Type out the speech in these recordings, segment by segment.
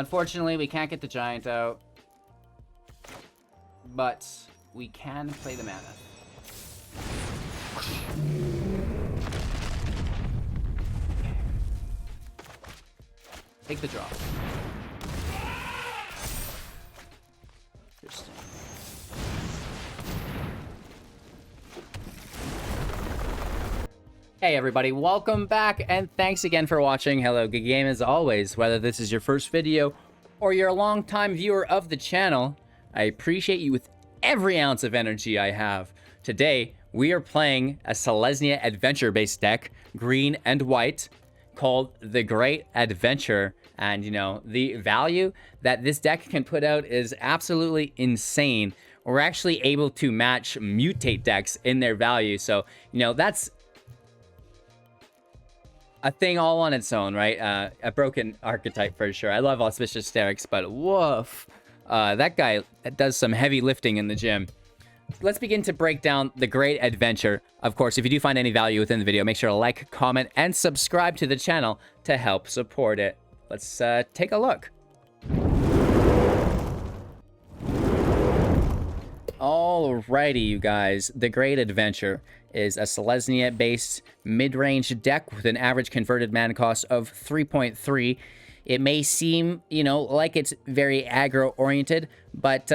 Unfortunately, we can't get the Giant out. But we can play the Mammoth. Take the draw. Interesting. Hey everybody, welcome back and thanks again for watching. Hello, good game as always. Whether this is your first video or you're a long-time viewer of the channel, I appreciate you with every ounce of energy I have. Today, we are playing a Selesnya adventure-based deck, green and white, called the Great Adventure. And you know, the value that this deck can put out is absolutely insane. We're actually able to match mutate decks in their value. So, you know, that's a thing all on its own, right? A broken archetype for sure. I love Auspicious Hysterics, but woof. That guy does some heavy lifting in the gym. Let's begin to break down the Great Adventure. Of course, if you do find any value within the video, make sure to like, comment, and subscribe to the channel to help support it. Let's take a look. Alrighty, you guys. The Great Adventure is a Selesnya-based mid-range deck with an average converted mana cost of 3.3. It may seem, you know, like it's very aggro-oriented, but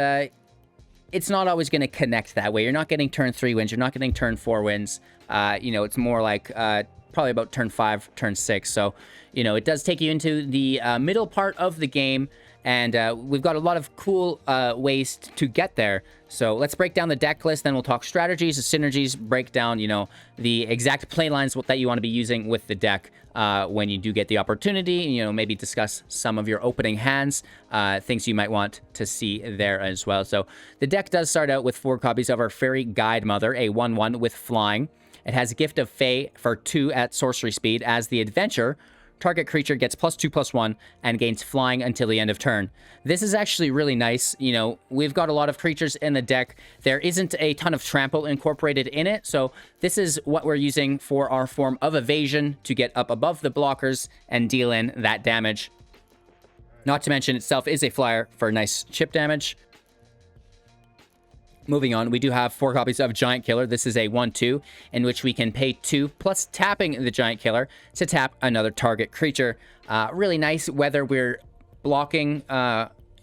it's not always going to connect that way. You're not getting turn 3 wins. You're not getting turn 4 wins. You know, it's more like probably about turn 5, turn 6. So, you know, it does take you into the middle part of the game, and we've got a lot of cool ways to get there. So let's break down the deck list, then we'll talk strategies, the synergies, break down, you know, the exact play lines that you want to be using with the deck when you do get the opportunity. You know, maybe discuss some of your opening hands, things you might want to see there as well. So the deck does start out with 4 copies of our Faerie Guidemother, a 1/1 with flying. It has Gift of Fae for 2 at sorcery speed. As the adventure, target creature gets +2/+1 and gains flying until the end of turn. This is actually really nice. You know, we've got a lot of creatures in the deck. There isn't a ton of trample incorporated in it, so this is what we're using for our form of evasion to get up above the blockers and deal in that damage. Not to mention itself is a flyer for nice chip damage. Moving on, we do have 4 copies of Giant Killer. This is a 1/2, in which we can pay 2, plus tapping the Giant Killer to tap another target creature. Really nice whether we're blocking,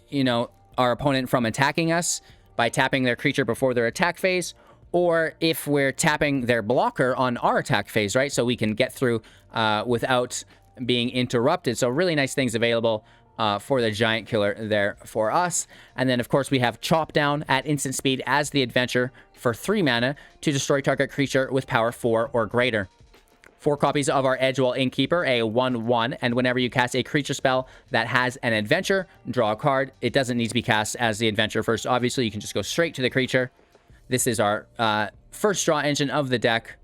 you know, our opponent from attacking us by tapping their creature before their attack phase, or if we're tapping their blocker on our attack phase, right? So we can get through without being interrupted. So really nice things available for the Giant Killer there for us. And then, of course, we have Chop Down at instant speed as the adventure for 3 mana to destroy target creature with power 4 or greater. 4 copies of our Edgewall Innkeeper, a 1/1, and whenever you cast a creature spell that has an adventure, draw a card. It doesn't need to be cast as the adventure first. Obviously, you can just go straight to the creature. This is our first draw engine of the deck.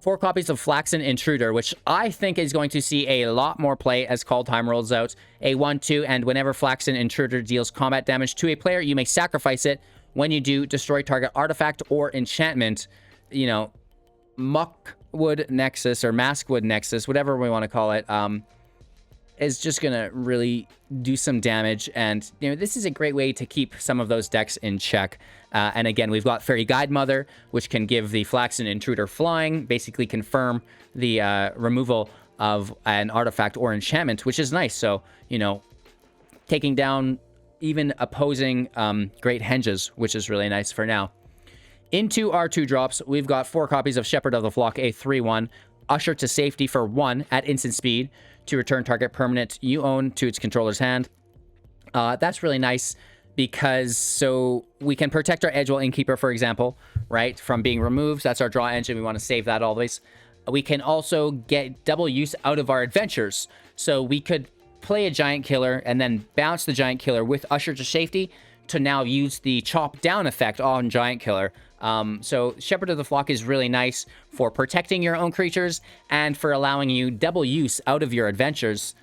4 copies of Flaxen Intruder, which I think is going to see a lot more play as call time rolls out. A 1/2, and whenever Flaxen Intruder deals combat damage to a player, you may sacrifice it. When you do, destroy target artifact or enchantment. You know, Muckwood Nexus or Maskwood Nexus, whatever we want to call it, is just going to really do some damage. And, you know, this is a great way to keep some of those decks in check. And again, we've got Faerie Guidemother, which can give the Flaxen Intruder flying, basically confirm the removal of an artifact or enchantment, which is nice. So, you know, taking down even opposing Great Henges, which is really nice for now. Into our 2 drops, we've got 4 copies of Shepherd of the Flock, a 3/1, Usher to Safety for 1 at instant speed to return target permanent you own to its controller's hand. That's really nice because so we can protect our Edgewall Innkeeper, for example, right, from being removed. That's our draw engine. We want to save that always. We can also get double use out of our adventures. So we could play a Giant Killer and then bounce the Giant Killer with Usher to Safety to now use the Chop Down effect on Giant Killer. So Shepherd of the Flock is really nice for protecting your own creatures and for allowing you double use out of your adventures,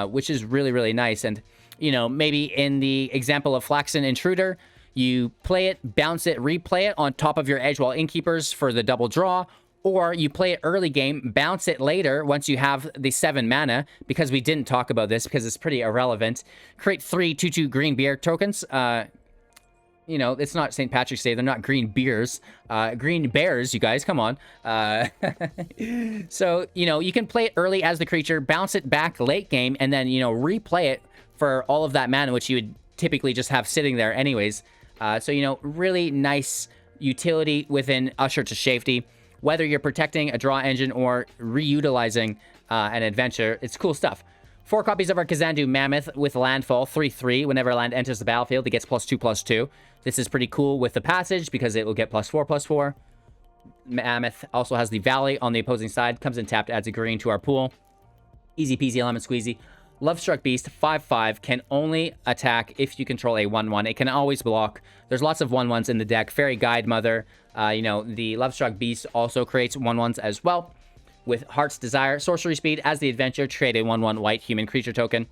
which is really, really nice. And, you know, maybe in the example of Flaxen Intruder, you play it, bounce it, replay it on top of your Edgewall Innkeepers for the double draw, Or you play it early game, bounce it later once you have the 7 mana, because we didn't talk about this because it's pretty irrelevant. Create 3 2/2 green beer tokens. You know, it's not St. Patrick's Day. They're not green beers. Green bears, you guys, come on. So, you know, you can play it early as the creature, bounce it back late game, and then, you know, replay it for all of that mana, which you would typically just have sitting there anyways. So, you know, really nice utility within Usher to Safety. Whether you're protecting a draw engine or reutilizing an adventure, it's cool stuff. 4 copies of our Kazandu Mammoth with landfall, 3/3. Whenever land enters the battlefield, it gets +2/+2. This is pretty cool with the passage because it will get +4/+4. Mammoth also has the Valley on the opposing side. Comes in tapped, adds a green to our pool. Easy peasy lemon squeezy. Lovestruck Beast, 5/5, can only attack if you control a 1/1. It can always block. There's lots of 1/1s in the deck. Faerie Guidemother. You know, the Lovestruck Beast also creates 1/1s as well. With Heart's Desire, sorcery speed, as the adventure, trade a 1/1 white human creature token.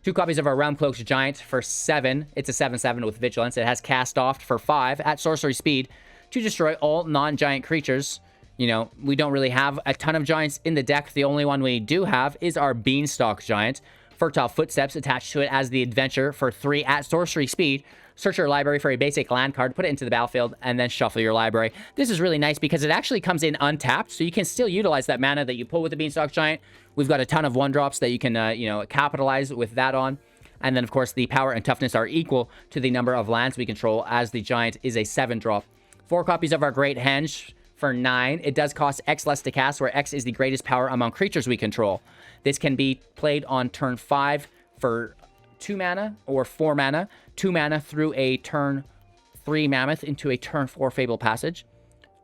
2 copies of our Realm-Cloaked Giant for 7. It's a 7/7 with Vigilance. It has Cast Off for 5 at sorcery speed to destroy all non-giant creatures. You know, we don't really have a ton of giants in the deck. The only one we do have is our Beanstalk Giant. Fertile Footsteps attached to it as the adventure for 3 at sorcery speed. Search your library for a basic land card, put it into the battlefield, and then shuffle your library. This is really nice because it actually comes in untapped, so you can still utilize that mana that you pull with the Beanstalk Giant. We've got a ton of 1-drops that you can, you know, capitalize with that on. And then, of course, the power and toughness are equal to the number of lands we control, as the Giant is a 7-drop. 4 copies of our Great Henge for 9. It does cost X less to cast, where X is the greatest power among creatures we control. This can be played on turn 5 for 2 mana or 4 mana. 2 mana through a turn 3 Mammoth into a turn 4 Fabled Passage.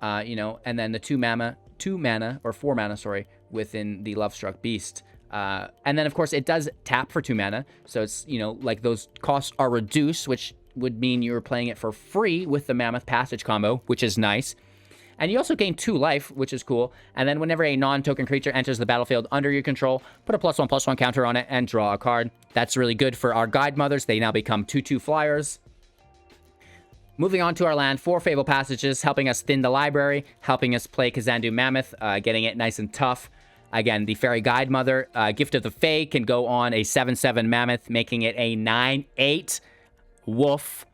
You know, and then the 2 mana or 4 mana, sorry, within the Lovestruck Beast. And then, of course, it does tap for 2 mana. So it's, you know, like those costs are reduced, which would mean you're playing it for free with the Mammoth Passage combo, which is nice. And you also gain 2 life, which is cool. And then whenever a non-token creature enters the battlefield under your control, put a +1/+1 counter on it and draw a card. That's really good for our Guidemothers. They now become 2/2 flyers. Moving on to our land, 4 Fabled Passages, helping us thin the library, helping us play Kazandu Mammoth, getting it nice and tough. Again, the Faerie Guidemother, Gift of the Fae, can go on a 7/7 Mammoth, making it a 9/8 Wolf.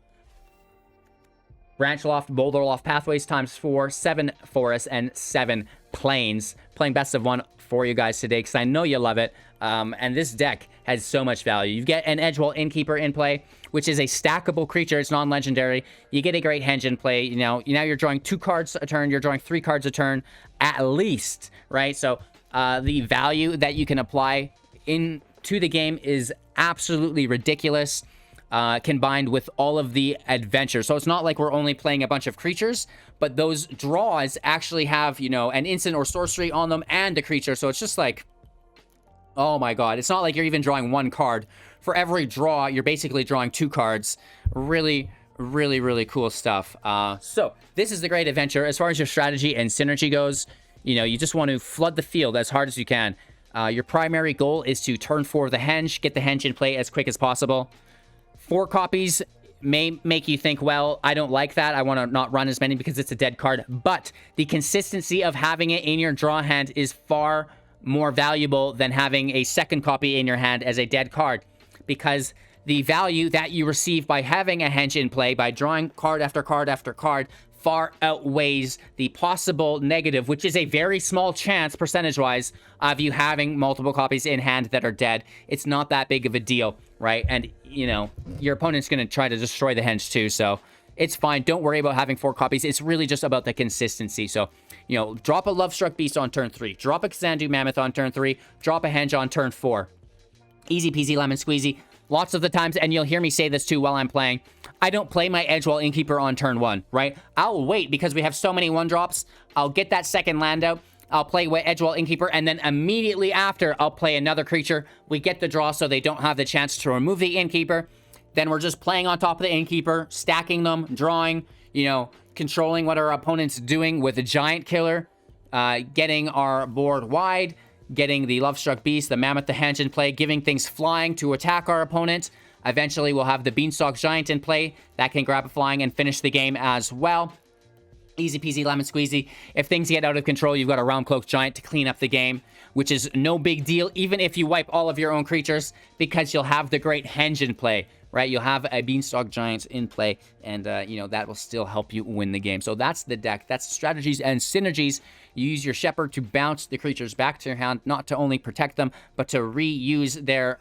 Branchloft Pathways times 4, 7 forests, and 7 plains. Playing best of 1 for you guys today because I know you love it. And this deck has so much value. You get an Edgewall Innkeeper in play, which is a stackable creature. It's non-legendary. You get a Great Henge in play. You know, now you're drawing 2 cards a turn. You're drawing 3 cards a turn at least, right? So the value that you can apply into the game is absolutely ridiculous. Combined with all of the adventures. So it's not like we're only playing a bunch of creatures, but those draws actually have, you know, an instant or sorcery on them and a creature. So it's just like, oh my god. It's not like you're even drawing 1 card. For every draw, you're basically drawing 2 cards. Really, really, really cool stuff. So this is the Great Adventure. As far as your strategy and synergy goes, you know, you just want to flood the field as hard as you can. Your primary goal is to turn 4 the Henge, get the Henge in play as quick as possible. 4 copies may make you think, well, I don't like that. I want to not run as many because it's a dead card. But the consistency of having it in your draw hand is far more valuable than having a second copy in your hand as a dead card. Because the value that you receive by having a Henge in play, by drawing card after card after card, far outweighs the possible negative, which is a very small chance, percentage-wise, of you having multiple copies in hand that are dead. It's not that big of a deal, right? And, you know, your opponent's going to try to destroy the Henge too, so it's fine. Don't worry about having 4 copies. It's really just about the consistency. So, you know, drop a Lovestruck Beast on turn 3. Drop a Kazandu Mammoth on turn 3. Drop a Henge on turn 4. Easy peasy lemon squeezy. Lots of the times, and you'll hear me say this too while I'm playing, I don't play my Edgewall Innkeeper on turn 1, right? I'll wait because we have so many 1-drops. I'll get that second land out. I'll play Edgewall Innkeeper, and then immediately after, I'll play another creature. We get the draw so they don't have the chance to remove the Innkeeper. Then we're just playing on top of the Innkeeper, stacking them, drawing, you know, controlling what our opponent's doing with a Giant Killer, getting our board wide, getting the Lovestruck Beast, the Mammoth, the Henge in play, giving things flying to attack our opponent. Eventually, we'll have the Beanstalk Giant in play that can grab a flying and finish the game as well. Easy peasy lemon squeezy. If things get out of control, you've got a Realm-Cloaked Giant to clean up the game, which is no big deal, even if you wipe all of your own creatures, because you'll have the Great Henge in play, right? You'll have a Beanstalk Giant in play, and, you know, that will still help you win the game. So that's the deck. That's strategies and synergies. You use your Shepherd to bounce the creatures back to your hand, not to only protect them, but to reuse their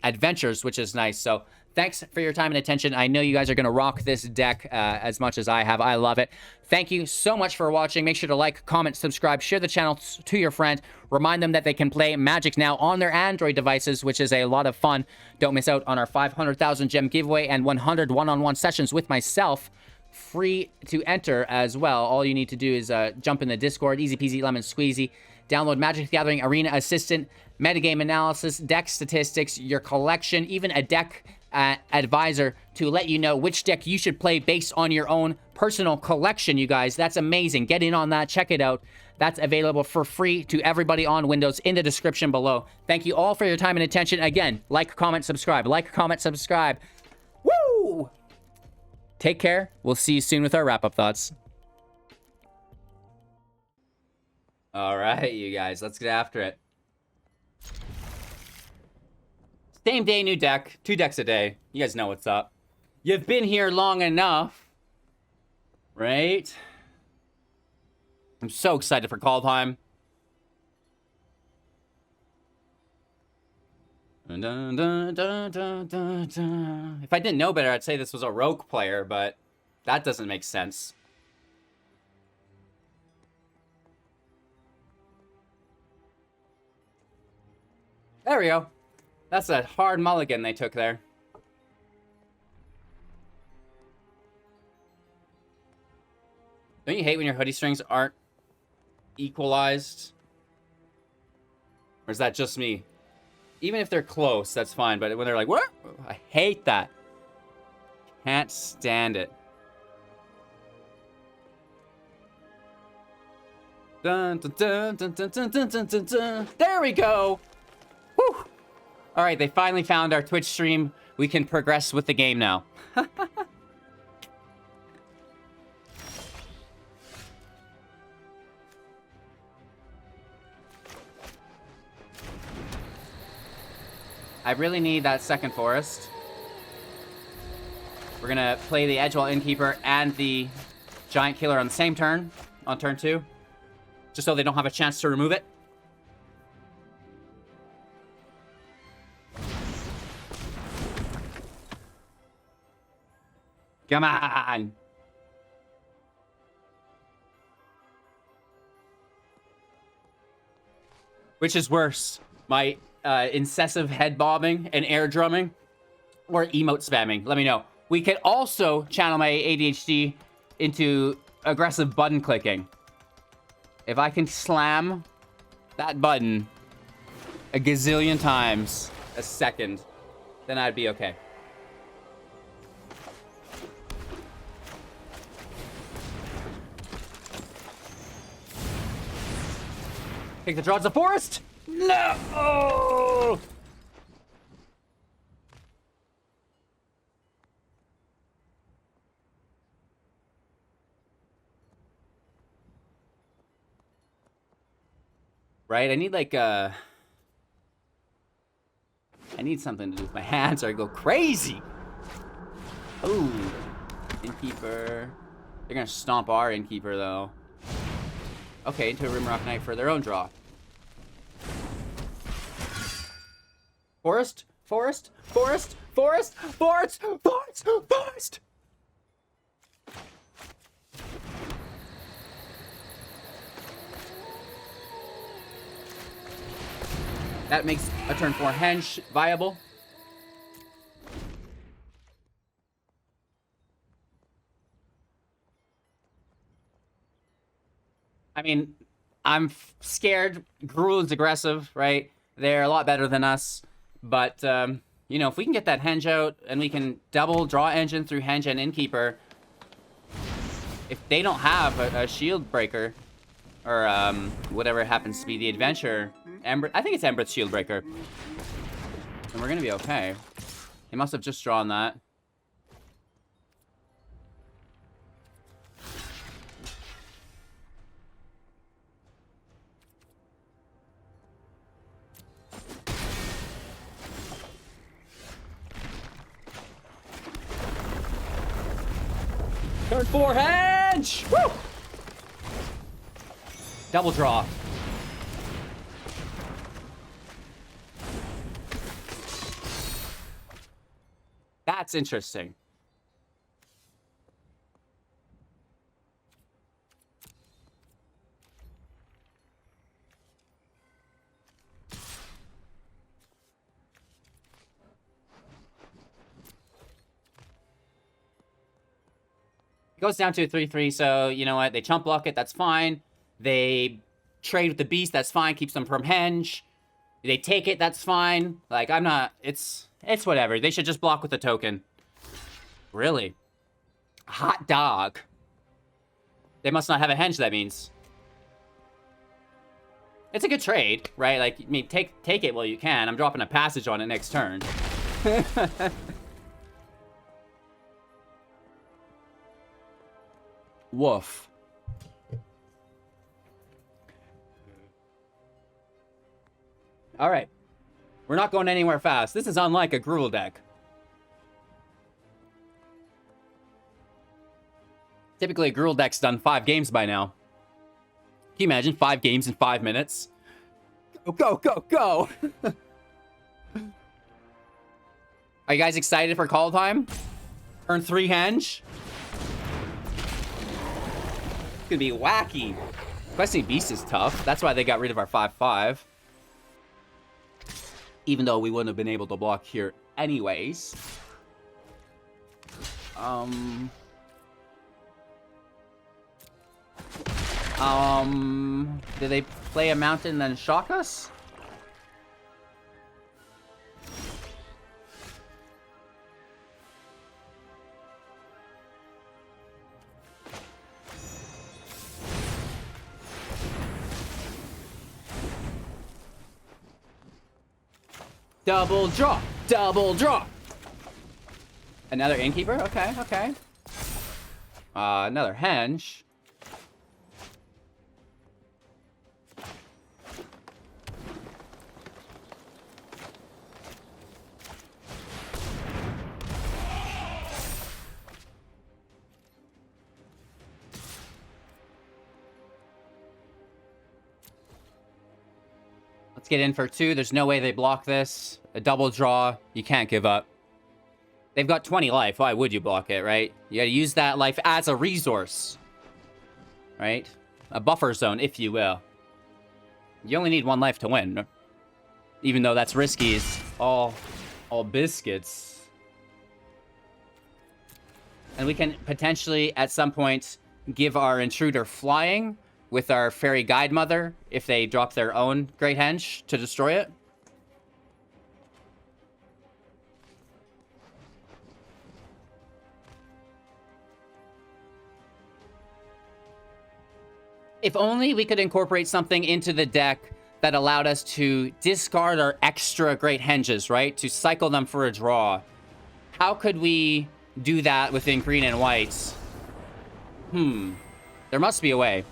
adventures, which is nice. So thanks for your time and attention. I know you guys are going to rock this deck as much as I have. I love it. Thank you so much for watching. Make sure to like, comment, subscribe, share the channel to your friend. Remind them that they can play Magic now on their Android devices, which is a lot of fun. Don't miss out on our 500,000 gem giveaway and 100 one-on-one sessions with myself. Free to enter as well. All you need to do is jump in the Discord. Easy peasy lemon squeezy. Download Magic the Gathering Arena Assistant, metagame analysis, deck statistics, your collection, even a deck advisor to let you know which deck you should play based on your own personal collection, you guys. That's amazing. Get in on that. Check it out. That's available for free to everybody on Windows in the description below. Thank you all for your time and attention. Again, like, comment, subscribe. Like, comment, subscribe. Woo! Take care. We'll see you soon with our wrap-up thoughts. All right, you guys. Let's get after it. Same day, new deck. 2 decks a day. You guys know what's up. You've been here long enough. Right? I'm so excited for call time. Dun, dun, dun, dun, dun, dun, dun. If I didn't know better, I'd say this was a rogue player, but that doesn't make sense. There we go. That's a hard mulligan they took there. Don't you hate when your hoodie strings aren't equalized? Or is that just me? Even if they're close, that's fine. But when they're like, what? I hate that. Can't stand it. Dun, dun, dun, dun, dun, dun, dun, dun, dun, dun. There we go. Whew. All right, they finally found our Twitch stream. We can progress with the game now. I really need that second forest. We're gonna play the Edgewall Innkeeper and the Giant Killer on the same turn, on turn 2. Just so they don't have a chance to remove it. Come on! Which is worse? My incessive head bobbing and air drumming, or emote spamming? Let me know. We could also channel my ADHD into aggressive button clicking. If I can slam that button a gazillion times a second, then I'd be okay. Take the draw to the forest! No! Oh! Right? I need like I need something to do with my hands or I go crazy. Ooh. Innkeeper. They're gonna stomp our Innkeeper though. Okay, into a Rimrock Knight for their own draw. Forest, forest, forest, forest, forest, forest, forest! That makes a turn 4 Henge viable. I mean, I'm scared. Gruul's aggressive, right? They're a lot better than us. But, you know, if we can get that Henge out and we can double draw engine through Henge and Innkeeper, if they don't have a shield breaker, or whatever happens to be the adventure, I think it's Ember's shield breaker, then we're going to be okay. He must have just drawn that. Turn 4 Henge! Woo! Double draw. That's interesting. Goes down to a 3/3, so you know what? They chump block it, that's fine. They trade with the beast, that's fine. Keeps them from Henge. They take it, that's fine. Like, I'm not... It's whatever. They should just block with the token. Really? Hot dog. They must not have a Henge, that means. It's a good trade, right? Like, I mean, take it while you can. I'm dropping a passage on it next turn. Woof. All right. We're not going anywhere fast. This is unlike a Gruul deck. Typically, a Gruul deck's done 5 games by now. Can you imagine 5 games in 5 minutes? Go, go, go, go! Are you guys excited for call time? Turn 3 Henge? It's gonna be wacky. Questing Beast is tough. That's why they got rid of our 5/5. Even though we wouldn't have been able to block here anyways. Did they play a mountain and then shock us? Double draw! Double draw! Another Innkeeper? Okay, okay. Another Henge. Let's get in for 2. There's no way they block this. A double draw. You can't give up. They've got 20 life. Why would you block it, right? You gotta use that life as a resource. Right? A buffer zone, if you will. You only need 1 life to win. Even though that's risky. It's all biscuits. And we can potentially, at some point, give our intruder flying with our Faerie Guidemother if they drop their own Great Henge to destroy it. If only we could incorporate something into the deck that allowed us to discard our extra Great Henges, right? To cycle them for a draw. How could we do that within green and white? There must be a way.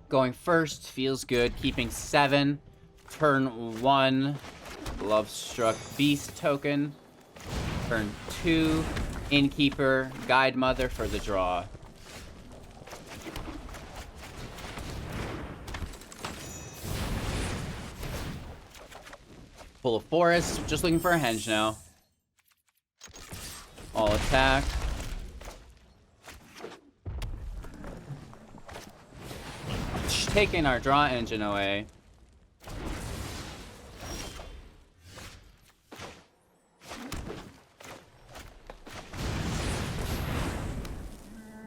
Going first feels good. Keeping 7. Turn 1. Lovestruck Beast token. Turn 2. Innkeeper. Guidemother for the draw. Full of forest. Just looking for a Henge now. All attack. Taking our draw engine away.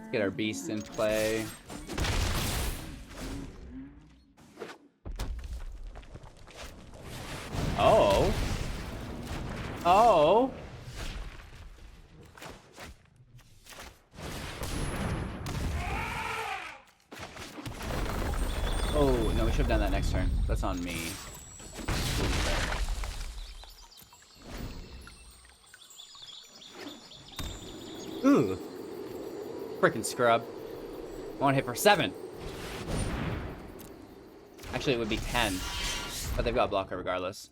Let's get our beast in play. Oh. Oh. Oh, no, we should have done that next turn. That's on me. Ooh. Frickin' scrub. Won't hit for 7. Actually, it would be 10. But they've got a blocker regardless.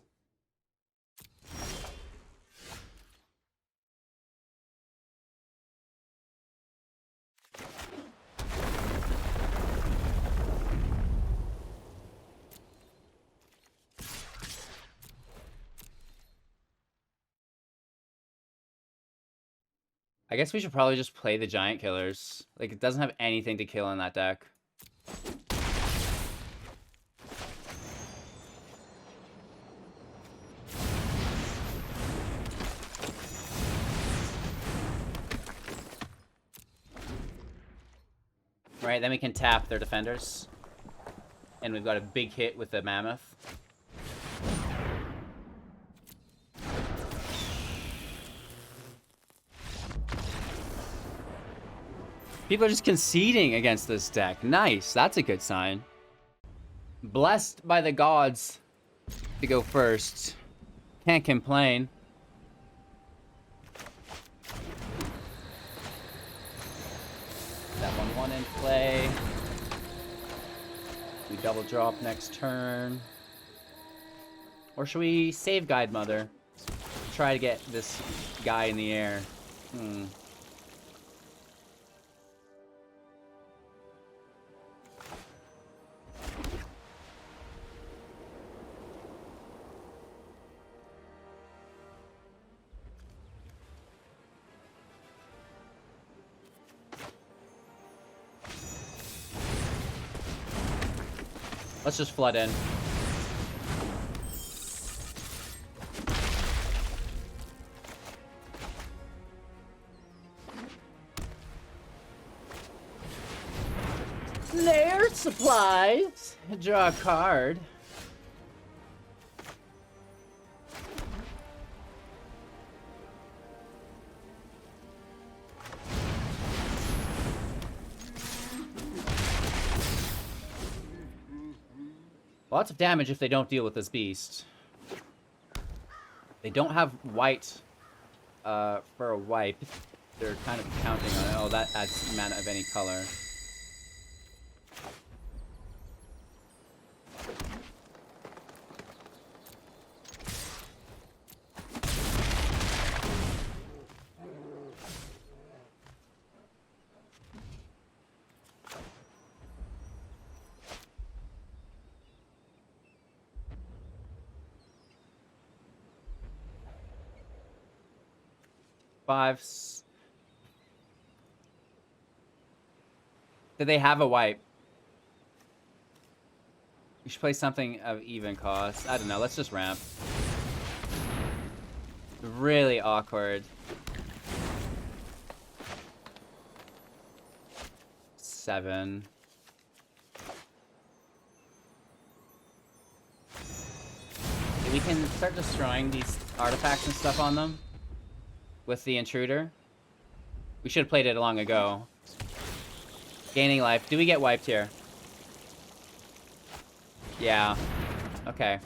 I guess we should probably just play the giant killers. Like, it doesn't have anything to kill in that deck. Right, then we can tap their defenders. And we've got a big hit with the Mammoth. People are just conceding against this deck. Nice, that's a good sign. Blessed by the gods to go first. Can't complain. That 1/1 in play. We double drop next turn. Or should we save Guidemother? Try to get this guy in the air. Let's just flood in. Layered supplies. Draw a card. Lots of damage if they don't deal with this beast. They don't have white for a wipe. They're kind of counting on it. Oh, that adds mana of any color. Fives. Do they have a wipe? We should play something of even cost. I don't know. Let's just ramp. Really awkward. 7. We can start destroying these artifacts and stuff on them. With the intruder. We should have played it long ago. Gaining life. Do we get wiped here? Yeah. Okay.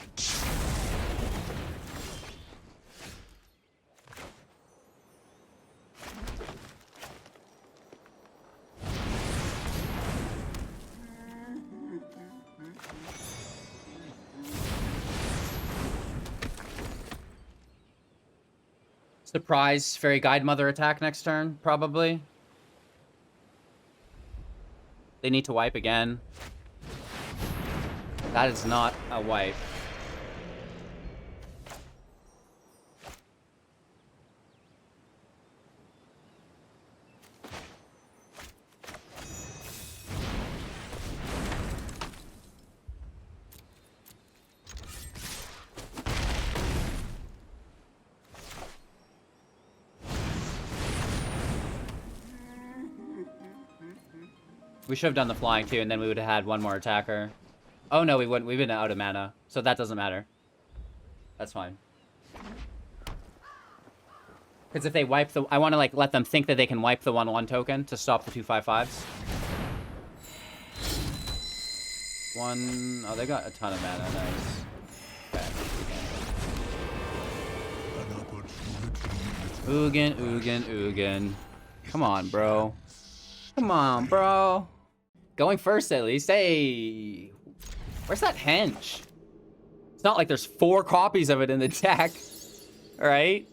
Surprise Faerie Guidemother attack next turn, probably. They need to wipe again. That is not a wipe. We should have done the flying too, and then we would have had one more attacker. Oh no, we wouldn't. We've been out of mana, so that doesn't matter. That's fine. Because if they wipe the... I want to like let them think that they can wipe the 1/1 token to stop the 2/5/5s. One... Oh, they got a ton of mana. Nice. Okay. Ugin, Ugin, Ugin. Come on, bro. Come on, bro. Going first, at least. Hey! Where's that henge? It's not like there's 4 copies of it in the deck. Alright?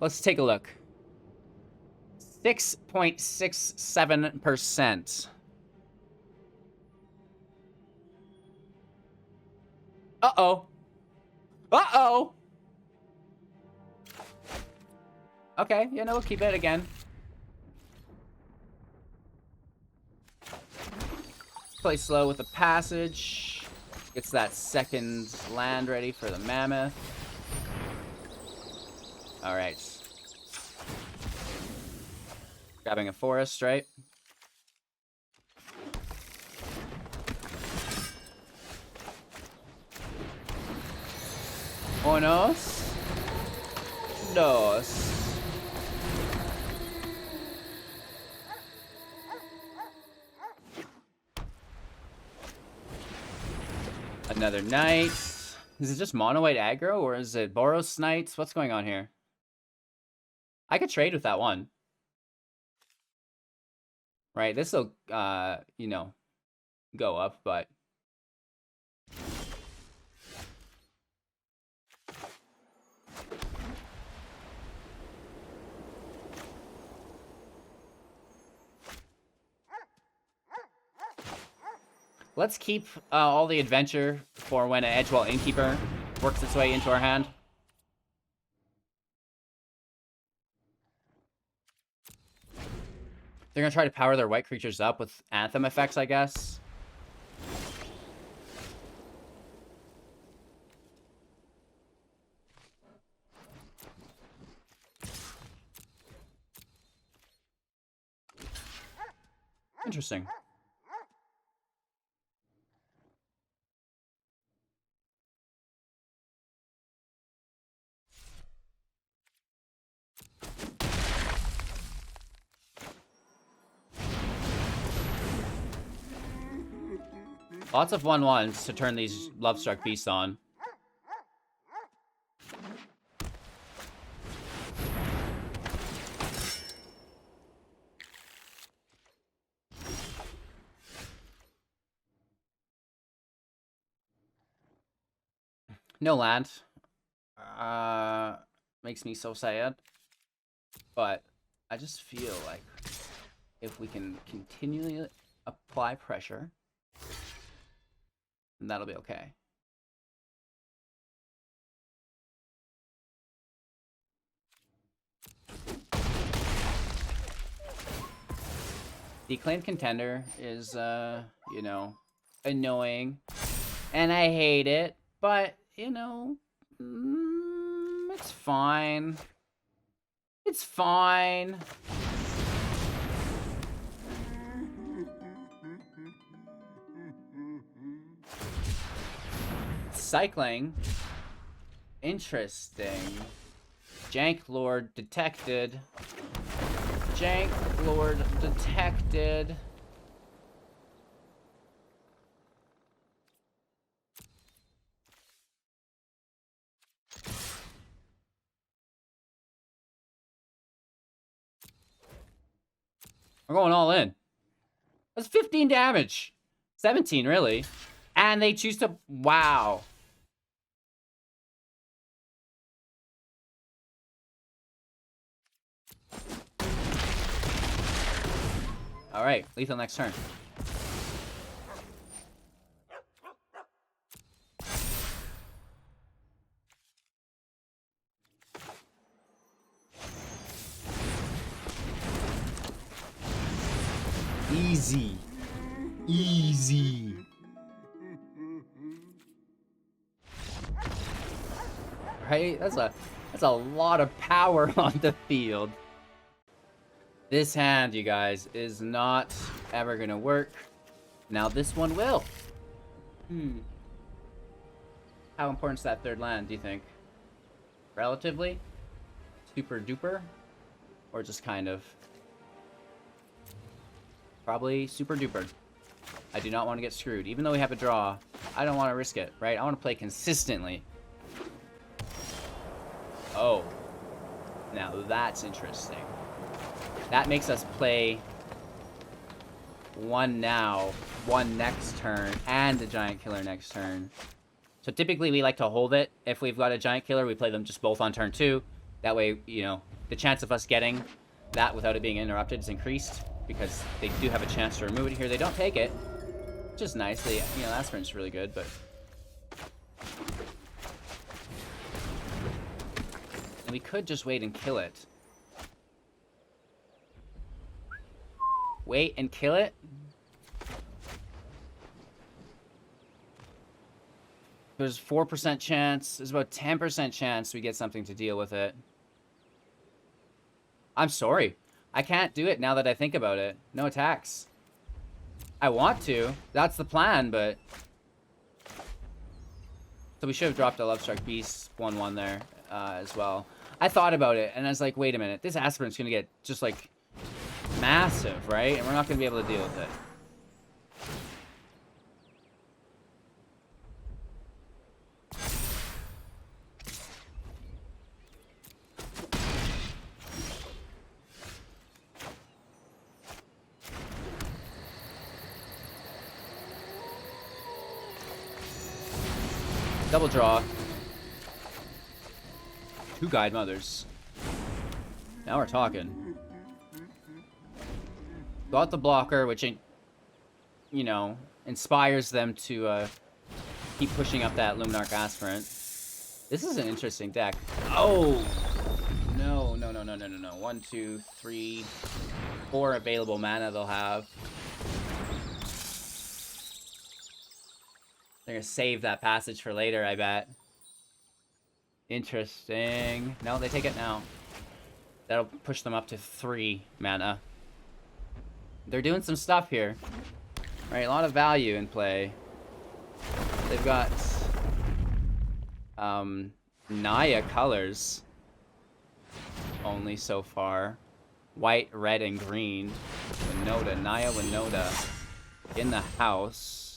Let's take a look. 6.67%. Uh-oh. Uh-oh! Okay, yeah, no, we'll keep it again. Play slow with the passage. Gets that second land ready for the Mammoth. Alright. Grabbing a forest, right? Unos. Dos. Another knight. Is it just mono white aggro, or is it Boros knights? What's going on here? I could trade with that one. Right, this will, you know, go up, but... Let's keep all the adventure for when an Edgewall Innkeeper works its way into our hand. They're gonna try to power their white creatures up with Anthem effects, I guess. Interesting. Lots of 1/1s to turn these Lovestruck Beasts on. No land. Makes me so sad. But I just feel like if we can continually apply pressure, that'll be okay. The Acclaimed Contender is, you know, annoying. And I hate it, but, you know, it's fine. It's fine. Cycling. Interesting. Jank Lord detected. Jank Lord detected. We're going all in. That's 15 damage. 17, really. And they choose to... Wow. Alright, lethal next turn. Easy. Easy. Right? That's a lot of power on the field. This hand, you guys, is not ever gonna work. Now this one will. How important is that third land, do you think? Relatively? Super duper? Or just kind of? Probably super duper. I do not want to get screwed. Even though we have a draw, I don't want to risk it, right? I want to play consistently. Oh. Now that's interesting. That makes us play one now, one next turn, and a giant killer next turn. So typically we like to hold it. If we've got a giant killer, we play them just both on turn 2. That way, you know, the chance of us getting that without it being interrupted is increased, because they do have a chance to remove it here. They don't take it, which is nice. They, you know, Aspirant's really good, but... And we could just wait and kill it. wait and kill it. There's 4% chance. There's about 10% chance we get something to deal with it. I'm sorry. I can't do it now that I think about it. No attacks. I want to. That's the plan, but... So we should have dropped a Lovestruck Beast 1/1 there as well. I thought about it, and I was like, wait a minute. This aspirant's going to get just, like, massive, right? And we're not going to be able to deal with it. Double draw. 2 Guidemothers. Now we're talking. Got the blocker, which, you know, inspires them to keep pushing up that Luminarch Aspirant. This is an interesting deck. Oh! No, no, no, no, no, no, no. 1, 2, 3, 4 available mana they'll have. They're gonna save that passage for later, I bet. Interesting. No, they take it now. That'll push them up to 3 mana. They're doing some stuff here. Right, a lot of value in play. They've got Naya colors only so far. White, red, and green. Winota, Naya Winota in the house.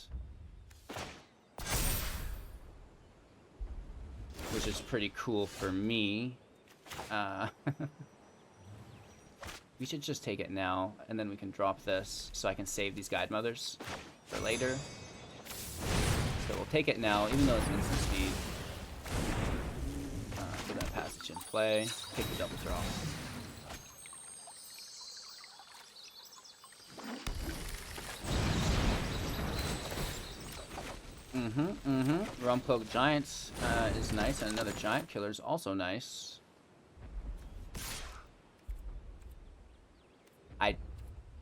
Which is pretty cool for me. We should just take it now, and then we can drop this, so I can save these Guidemothers for later. So we'll take it now, even though it's instant speed. Put that passage in play. Take the double draw. Realm-Cloaked Giant is nice, and another Giant Killer is also nice. I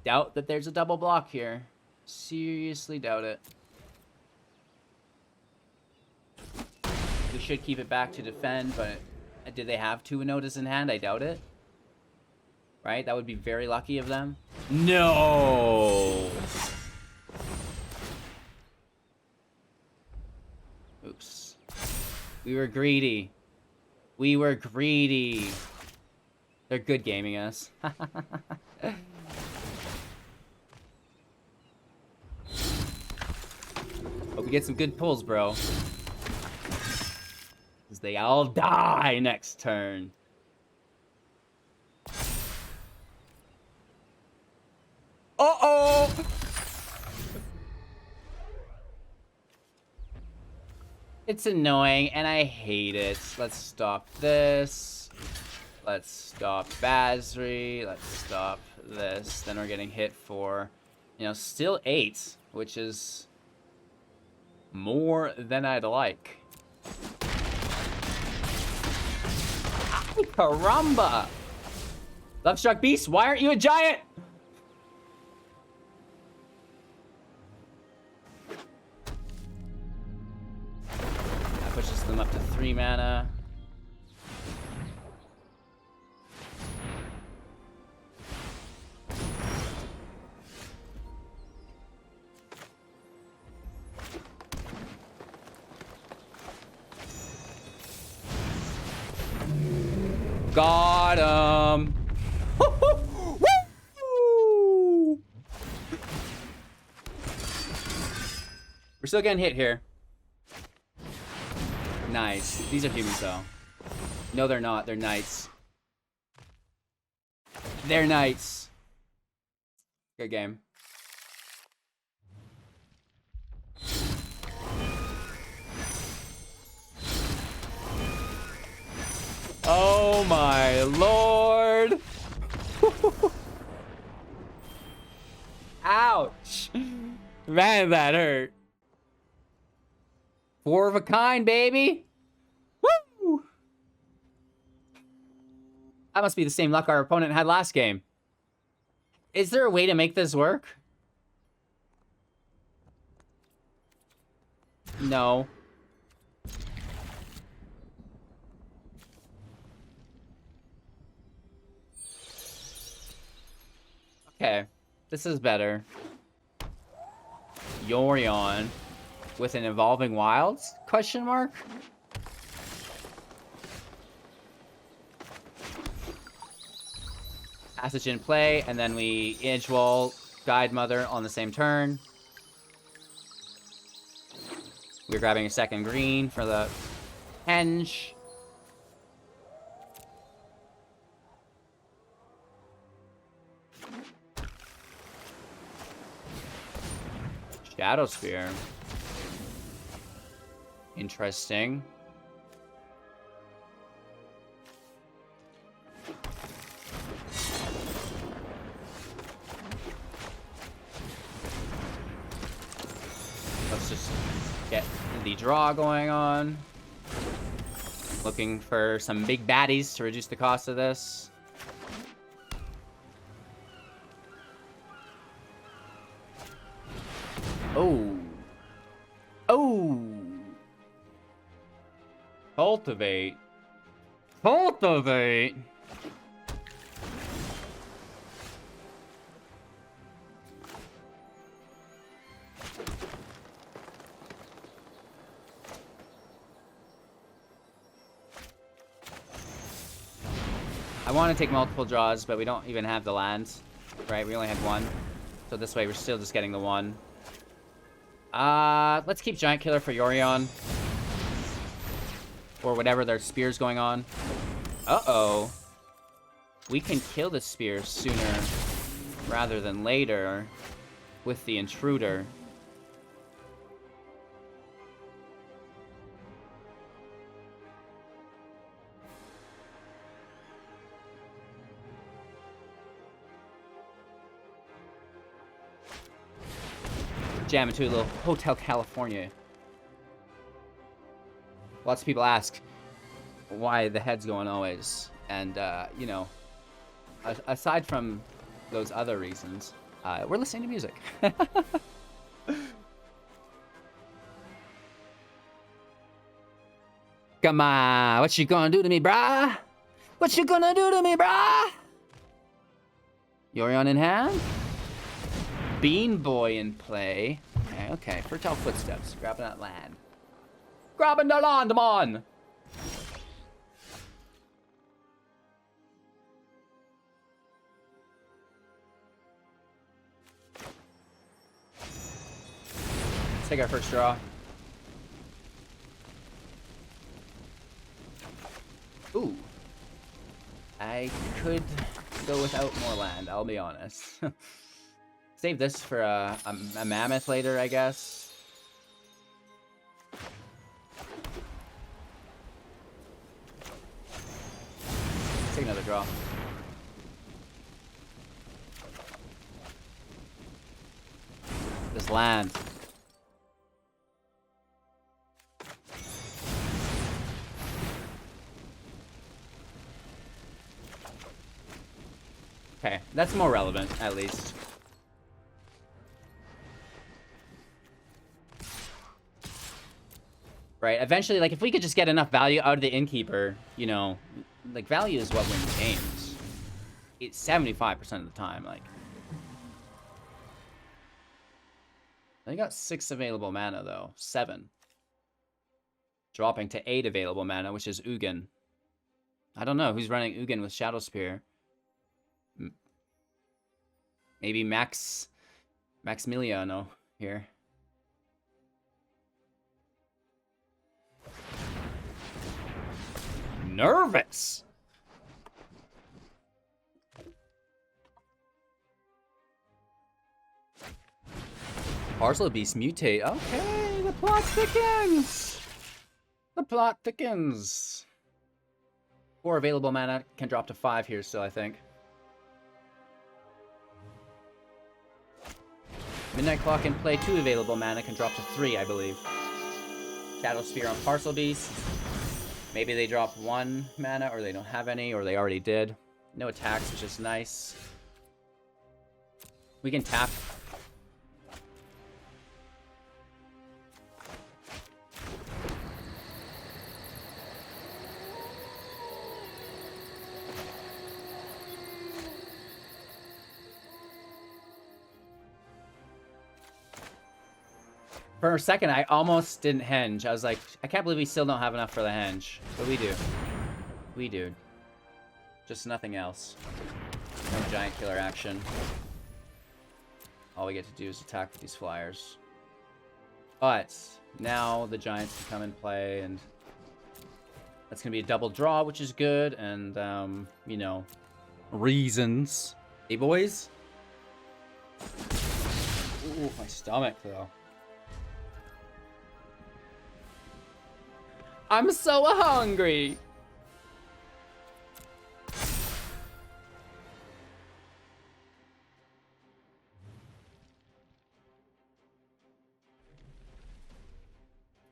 doubt that there's a double block here. Seriously doubt it. We should keep it back to defend, but did they have 2 Winotas in hand? I doubt it. Right? That would be very lucky of them. No! Oops. We were greedy. We were greedy. They're good gaming us. Hope we get some good pulls, bro. Because they all die next turn. Uh-oh! It's annoying, and I hate it. Let's stop this. Let's stop Basri. Let's stop this. Then we're getting hit for, you know, still 8, which is more than I'd like. Ay, caramba! Lovestruck Beast, why aren't you a giant? That pushes them up to 3 mana. Got him! We're still getting hit here. Nice. These are humans, though. No, they're not. They're knights. They're knights. Good game. Oh my lord! Ouch! Man, that hurt. 4 of a kind, baby! Woo! That must be the same luck our opponent had last game. Is there a way to make this work? No. Okay. This is better. Yorion with an Evolving Wilds? Question mark? Passage in play, and then we Edgewall Guidemother on the same turn. We're grabbing a second green for the Henge. Shadow Spear. Interesting. Let's just get the draw going on. Looking for some big baddies to reduce the cost of this. Oh. Oh. Cultivate. Cultivate. I want to take multiple draws, but we don't even have the lands, right? We only had one. So this way we're still just getting the one. Let's keep Giant Killer for Yorion. Or whatever their spear's going on. Uh-oh. We can kill the spear sooner rather than later with the Intruder. Jam into a little Hotel California. Lots of people ask why the head's going always. And, you know, aside from those other reasons, we're listening to music. Come on, what you gonna do to me, brah? What you gonna do to me, brah? Yorion in hand? Bean Boy in play. Okay, okay. Fertile Footsteps. Grabbing that land. Grabbing the land, man! Let's take our first draw. Ooh. I could go without more land, I'll be honest. Save this for a mammoth later, I guess. Let's take another draw. This land. Okay, that's more relevant, at least. Right, eventually, like, if we could just get enough value out of the Innkeeper, you know, like, value is what wins games. It's 75% of the time, like. They got 6 available mana, though. 7. Dropping to 8 available mana, which is Ugin. I don't know who's running Ugin with Shadow Spear. Maybe Maximiliano here. Nervous. Parcel Beast mutate. Okay, the plot thickens. The plot thickens. 4 available mana can drop to 5 here still, I think. Midnight Clock in play. 2 available mana can drop to 3, I believe. Shadow Spear on Parcel Beast. Maybe they drop 1 mana, or they don't have any, or they already did. No attacks, which is nice. We can tap. For a second, I almost didn't henge. I was like, I can't believe we still don't have enough for the henge. But we do. We do. Just nothing else. No giant killer action. All we get to do is attack with these flyers. But now the giants can come and play, and that's going to be a double draw, which is good. And, you know, reasons. Hey, boys. Ooh, my stomach, though. I'm so hungry.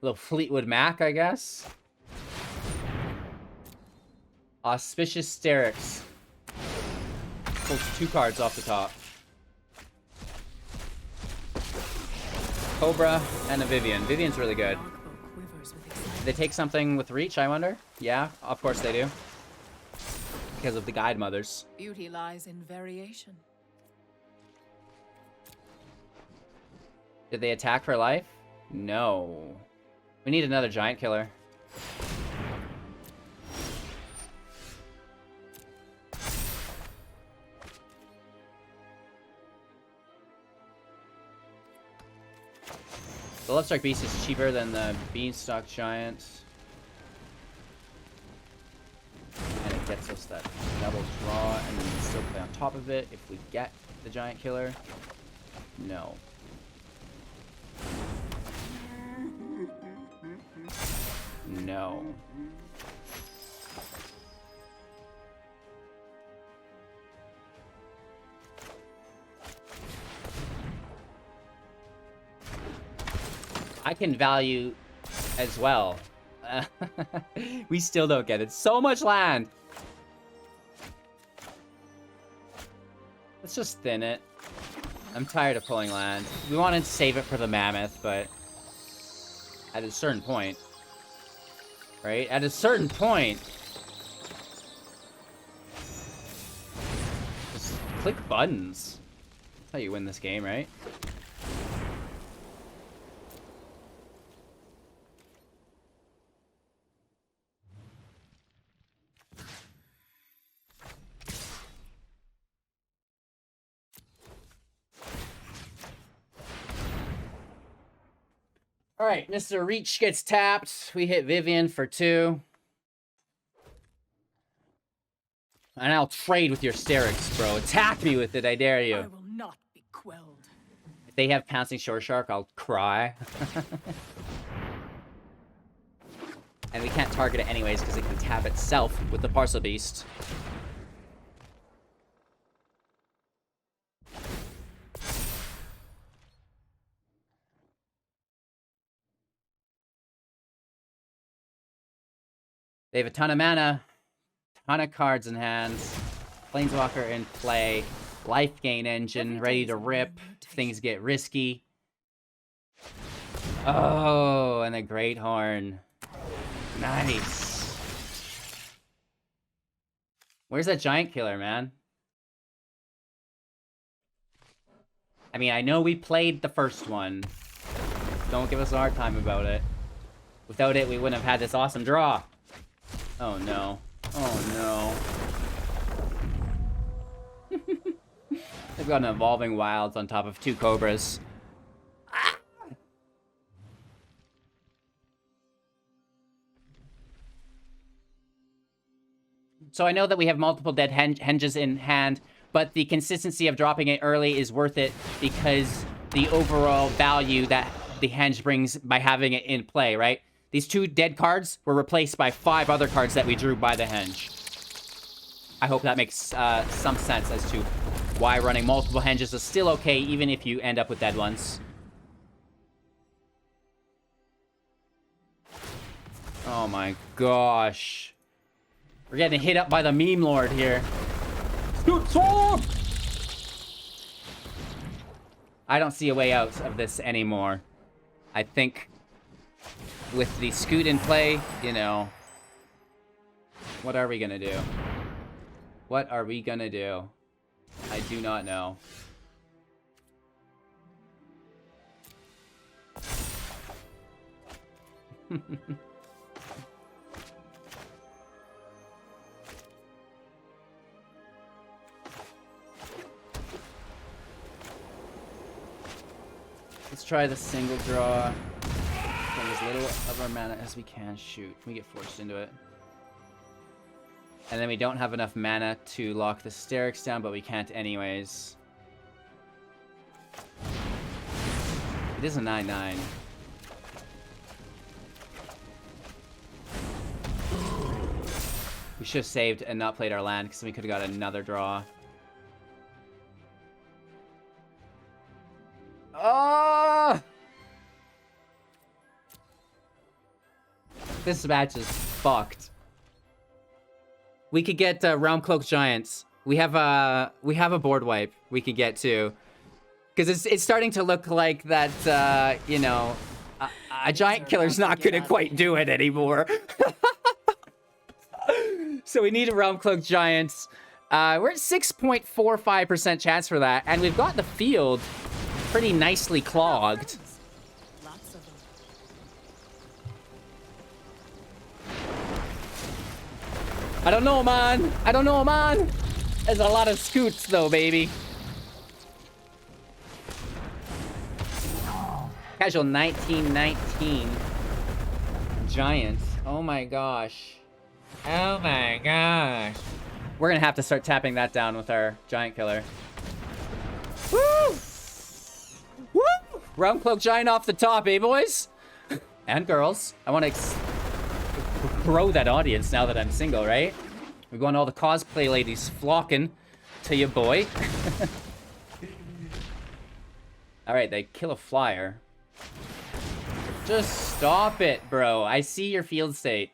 Little Fleetwood Mac, I guess. Auspicious Sterix. Pulls 2 cards off the top. Cobra and a Vivian. Vivian's really good. They take something with reach, I wonder? Yeah, of course they do. Because of the Guidemothers. Beauty lies in variation. Did they attack for life? No. We need another giant killer. The Lovestruck Beast is cheaper than the Beanstalk Giant. And it gets us that double draw, and then we still play on top of it if we get the giant killer. No. No. I can value as well. We still don't get it. So much land. Let's just thin it. I'm tired of pulling land. We wanted to save it for the Mammoth, but at a certain point, right? At a certain point, just click buttons. That's how you win this game, right? All right, Mr. Reach gets tapped. We hit Vivian for 2. And I'll trade with your Sterix, bro. Attack me with it, I dare you. I will not be quelled. If they have Pouncing Shore Shark, I'll cry. And we can't target it anyways because it can tap itself with the Parcel Beast. They have a ton of mana, ton of cards in hand, Planeswalker in play, life gain engine ready to rip if things get risky. Oh, and a Great Horn. Nice. Where's that giant killer, man? I mean, I know we played the first one. Don't give us a hard time about it. Without it, we wouldn't have had this awesome draw. Oh no. Oh no. They've got an Evolving Wilds on top of 2 Cobras. Ah! So I know that we have multiple dead henges in hand, but the consistency of dropping it early is worth it because the overall value that the henge brings by having it in play, right? These 2 dead cards were replaced by 5 other cards that we drew by the henge. I hope that makes some sense as to why running multiple henges is still okay, even if you end up with dead ones. Oh my gosh. We're getting hit up by the meme lord here. Scoot sword! I don't see a way out of this anymore. I think with the Scoot in play, you know, what are we gonna do? What are we gonna do? I do not know. Let's try the single draw. Spend as little of our mana as we can. Shoot, we get forced into it. And then we don't have enough mana to lock the Sterix down, but we can't anyways. It is a 9/9. We should have saved and not played our land, because we could have got another draw. Oh! This match is fucked. We could get Realm-Cloaked Giants. We have a board wipe we could get too, because it's starting to look like that. You know, a giant killer's not gonna quite do it anymore. So we need a Realm-Cloaked Giants. We're at 6.45% chance for that, and we've got the field pretty nicely clogged. Lots of them. I don't know, man. I don't know, man. There's a lot of scoots, though, baby. Casual 1919 Giant. Oh my gosh. Oh my gosh. We're gonna have to start tapping that down with our Giant Killer. Woo! Woo! Realm-Cloaked Giant off the top, eh, boys? And girls. I want to grow that audience now that I'm single, right? We want all the cosplay ladies flocking to you, boy. Alright, they kill a flyer. Just stop it, bro. I see your field state.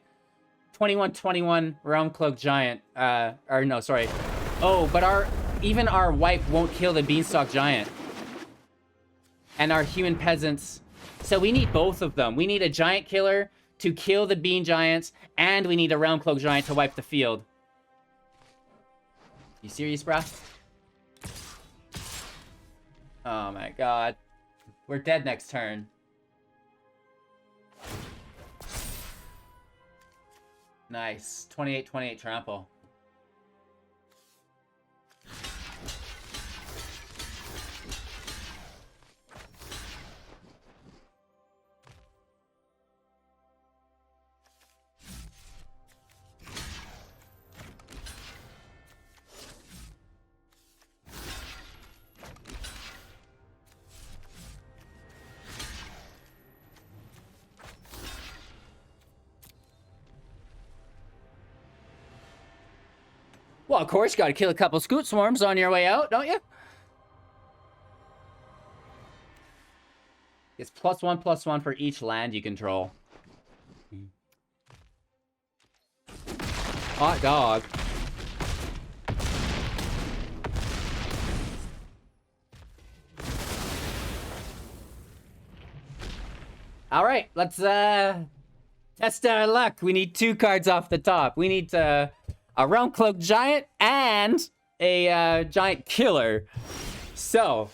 21-21 Realm-Cloaked Giant. Or no, sorry. Oh, but even our wipe won't kill the Beanstalk Giant. And our human peasants. So we need both of them. We need a Giant Killer to kill the Bean Giants, and we need a Realm-Cloaked Giant to wipe the field. You serious, bruh? Oh my god. We're dead next turn. Nice. 28-28 trample. Well, of course, you gotta kill a couple Scoot Swarms on your way out, don't you? It's +1/+1 for each land you control. Hot dog. All right, let's test our luck. We need 2 cards off the top. We need a Realm-Cloaked Giant and a Giant Killer. So,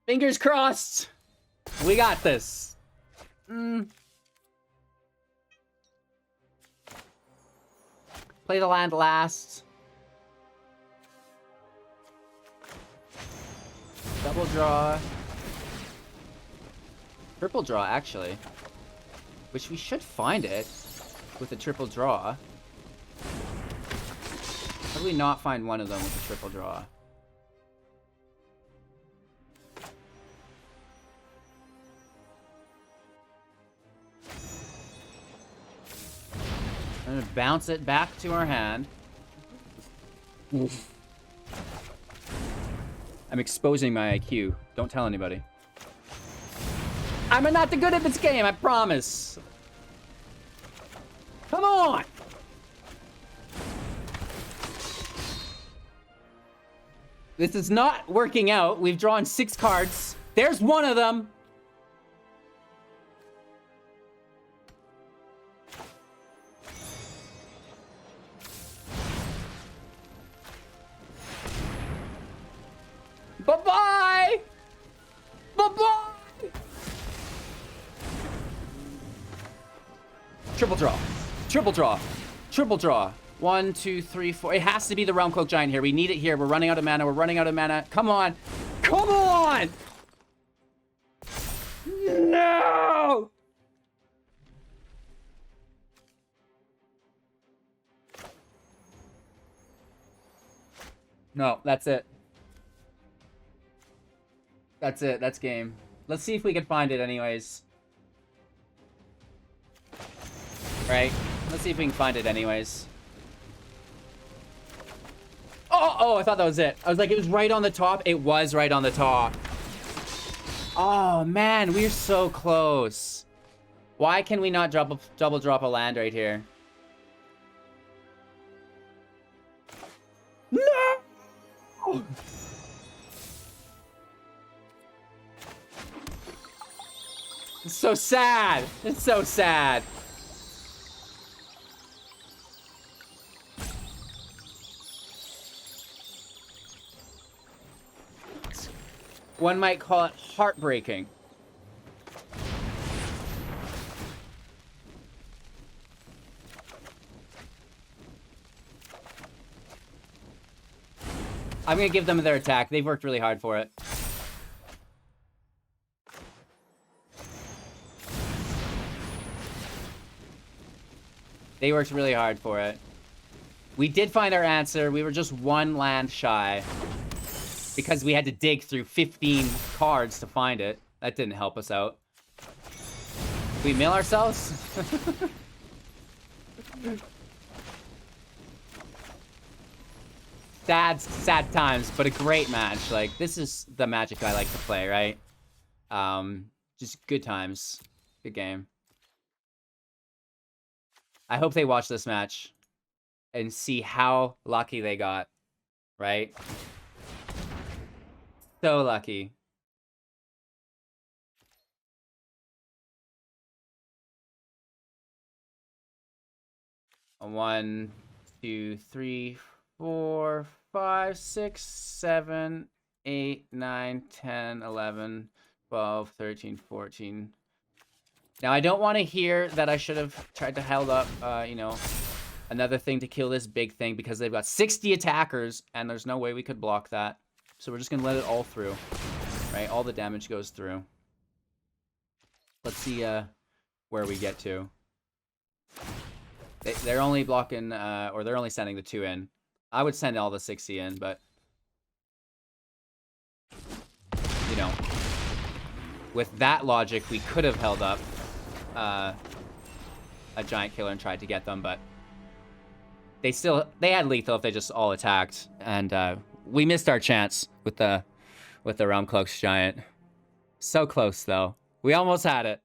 fingers crossed. We got this. Play the land last. Double draw. Triple draw, actually. Which we should find it with a triple draw. How do we not find one of them with a triple draw? I'm gonna bounce it back to our hand. Oof. I'm exposing my IQ. Don't tell anybody. I'm not good at this game, I promise. Come on! This is not working out. We've drawn 6 cards. There's one of them. Bye-bye! Bye-bye! Triple draw. Triple draw. Triple draw. 1, 2, 3, 4. It has to be the Realm-Cloaked Giant here. We need it here. We're running out of mana. We're running out of mana. Come on. Come on! No! No, that's it. That's it. That's game. Let's see if we can find it anyways. Right? Let's see if we can find it anyways. Oh, I thought that was it. I was like, it was right on the top. It was right on the top. Oh, man. We're so close. Why can we not double drop a land right here? No! It's so sad. It's so sad. One might call it heartbreaking. I'm gonna give them their attack. They've worked really hard for it. They worked really hard for it. We did find our answer. We were just 1 land shy. Because we had to dig through 15 cards to find it. That didn't help us out. We mill ourselves? Sad times, but a great match. Like, this is the Magic I like to play, right? Just good times. Good game. I hope they watch this match and see how lucky they got, right? So lucky. One, 2, 3, 4, 5, 6, 7, 8, 9, 10, 11, 12, 13, 14. Now, I don't want to hear that I should have tried to held up, you know, another thing to kill this big thing because they've got 60 attackers and there's no way we could block that. So we're just going to let it all through, right? All the damage goes through. Let's see where we get to. They're only blocking, or they're only sending the 2 in. I would send all the 60 in, but, you know, with that logic, we could have held up a Giant Killer and tried to get them, but they had lethal if they just all attacked, and we missed our chance with the Realm-Cloaked Giant. So close, though. We almost had it.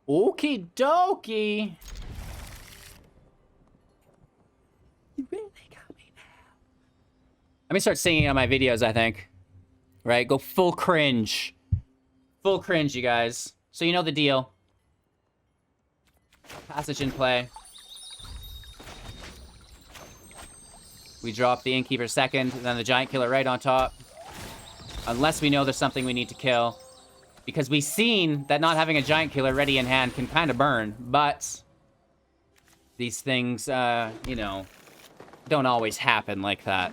Okie dokie. You really got me now. Let me start singing on my videos, I think. Right? Go full cringe. Full cringe, you guys. So you know the deal. Passage in play. We drop the Innkeeper second, and then the Giant Killer right on top. Unless we know there's something we need to kill. Because we've seen that not having a Giant Killer ready in hand can kind of burn. But these things, you know, don't always happen like that.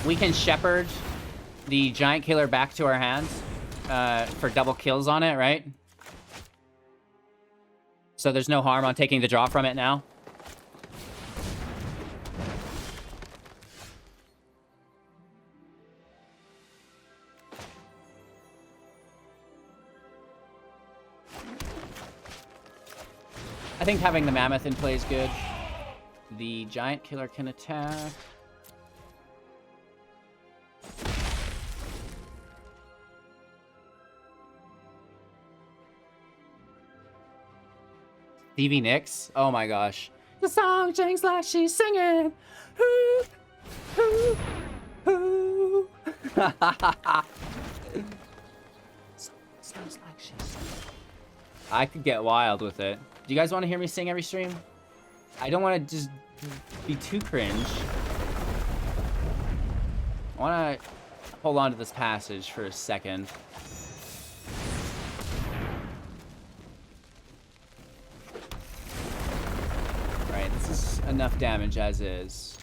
We can shepherd the Giant Killer back to our hands. For double kills on it, right? So there's no harm on taking the draw from it now. I think having the Mammoth in play is good. The Giant Killer can attack. Stevie Nicks? Oh my gosh. The song sings like she's singing. Ooh, ooh, ooh. Sounds like she's singing. I could get wild with it. Do you guys want to hear me sing every stream? I don't want to just be too cringe. I want to hold on to this passage for a second. Alright, this is enough damage as is.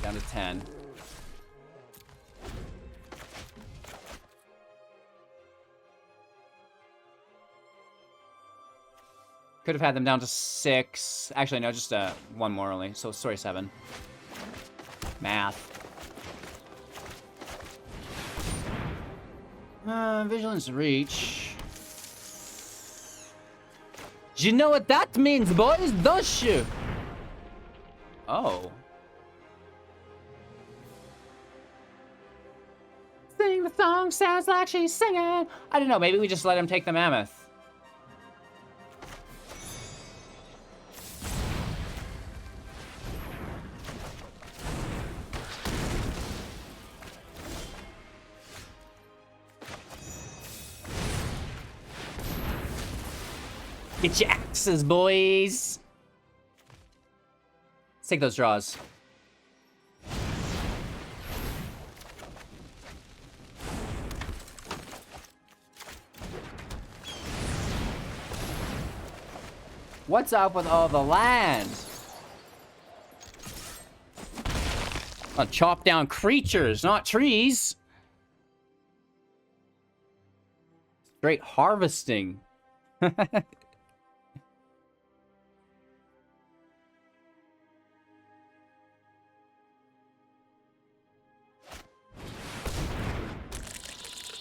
Down to 10. Could have had them down to 6. Actually, no, just one more only. So, sorry, 7. Math. Vigilance reach. Do you know what that means, boys? Don't you? Oh. Sing the song, sounds like she's singing. I don't know, maybe we just let him take the mammoth. Get your axes, boys. Let's take those draws. What's up with all the land? I'll chop down creatures, not trees. Straight harvesting.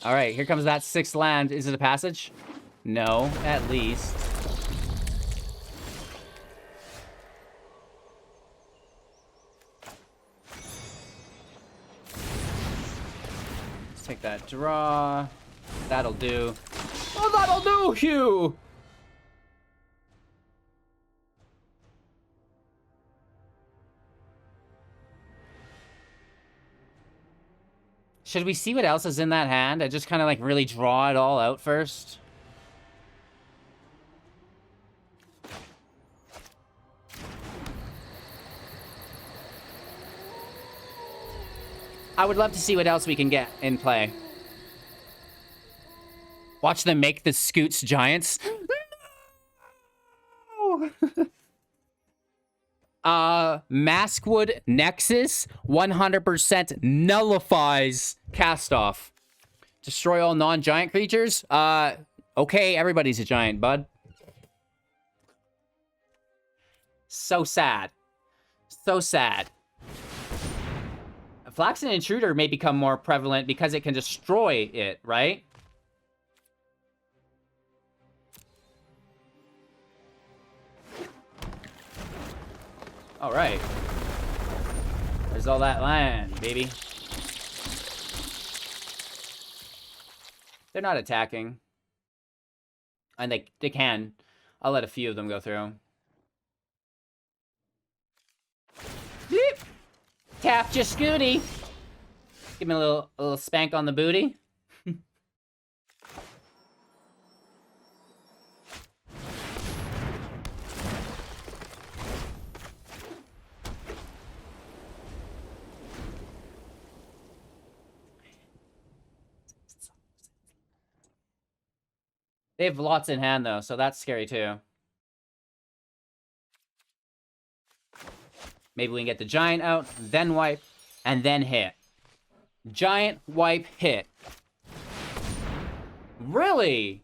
All right, here comes that 6th land. Is it a passage? No, at least. Let's take that draw. That'll do. Oh, that'll do, Hugh! Should we see what else is in that hand? I just kind of like really draw it all out first. I would love to see what else we can get in play. Watch them make the Scoots giants. Maskwood Nexus 100% nullifies cast off. Destroy all non-giant creatures. Okay, everybody's a giant, bud. So sad. So sad. Flaxen Intruder may become more prevalent because it can destroy it, right? All right. There's all that land, baby. They're not attacking. And they can. I'll let a few of them go through. Beep. Tap your scooty. Give me a little spank on the booty. They have lots in hand, though, so that's scary, too. Maybe we can get the giant out, then wipe, and then hit. Giant, wipe, hit. Really?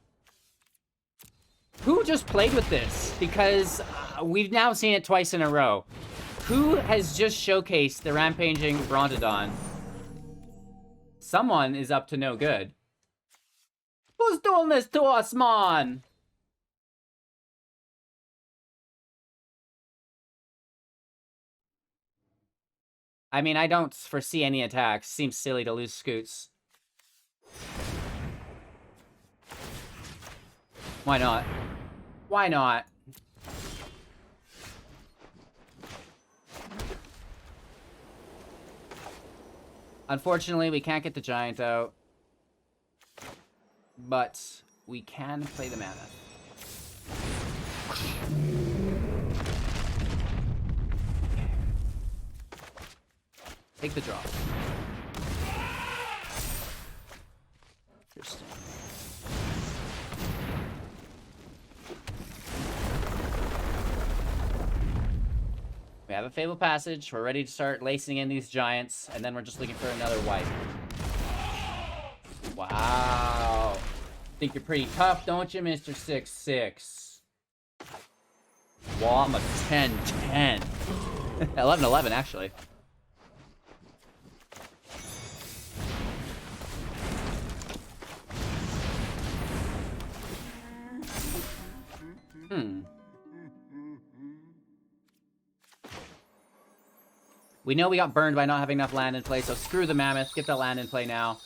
Who just played with this? Because we've now seen it twice in a row. Who has just showcased the Rampaging Brontodon? Someone is up to no good. Who's doing this to us, man? I mean, I don't foresee any attacks. Seems silly to lose Scoots. Why not? Why not? Unfortunately, we can't get the giant out. But we can play the Mammoth. Take the draw. Interesting. We have a Fabled Passage. We're ready to start lacing in these giants, and then we're just looking for another wipe. Wow. Think you're pretty tough, don't you, Mr. 6'6"? Well, I'm a 10-10. 11-11, actually. We know we got burned by not having enough land in play, so screw the Mammoth. Get the land in play now.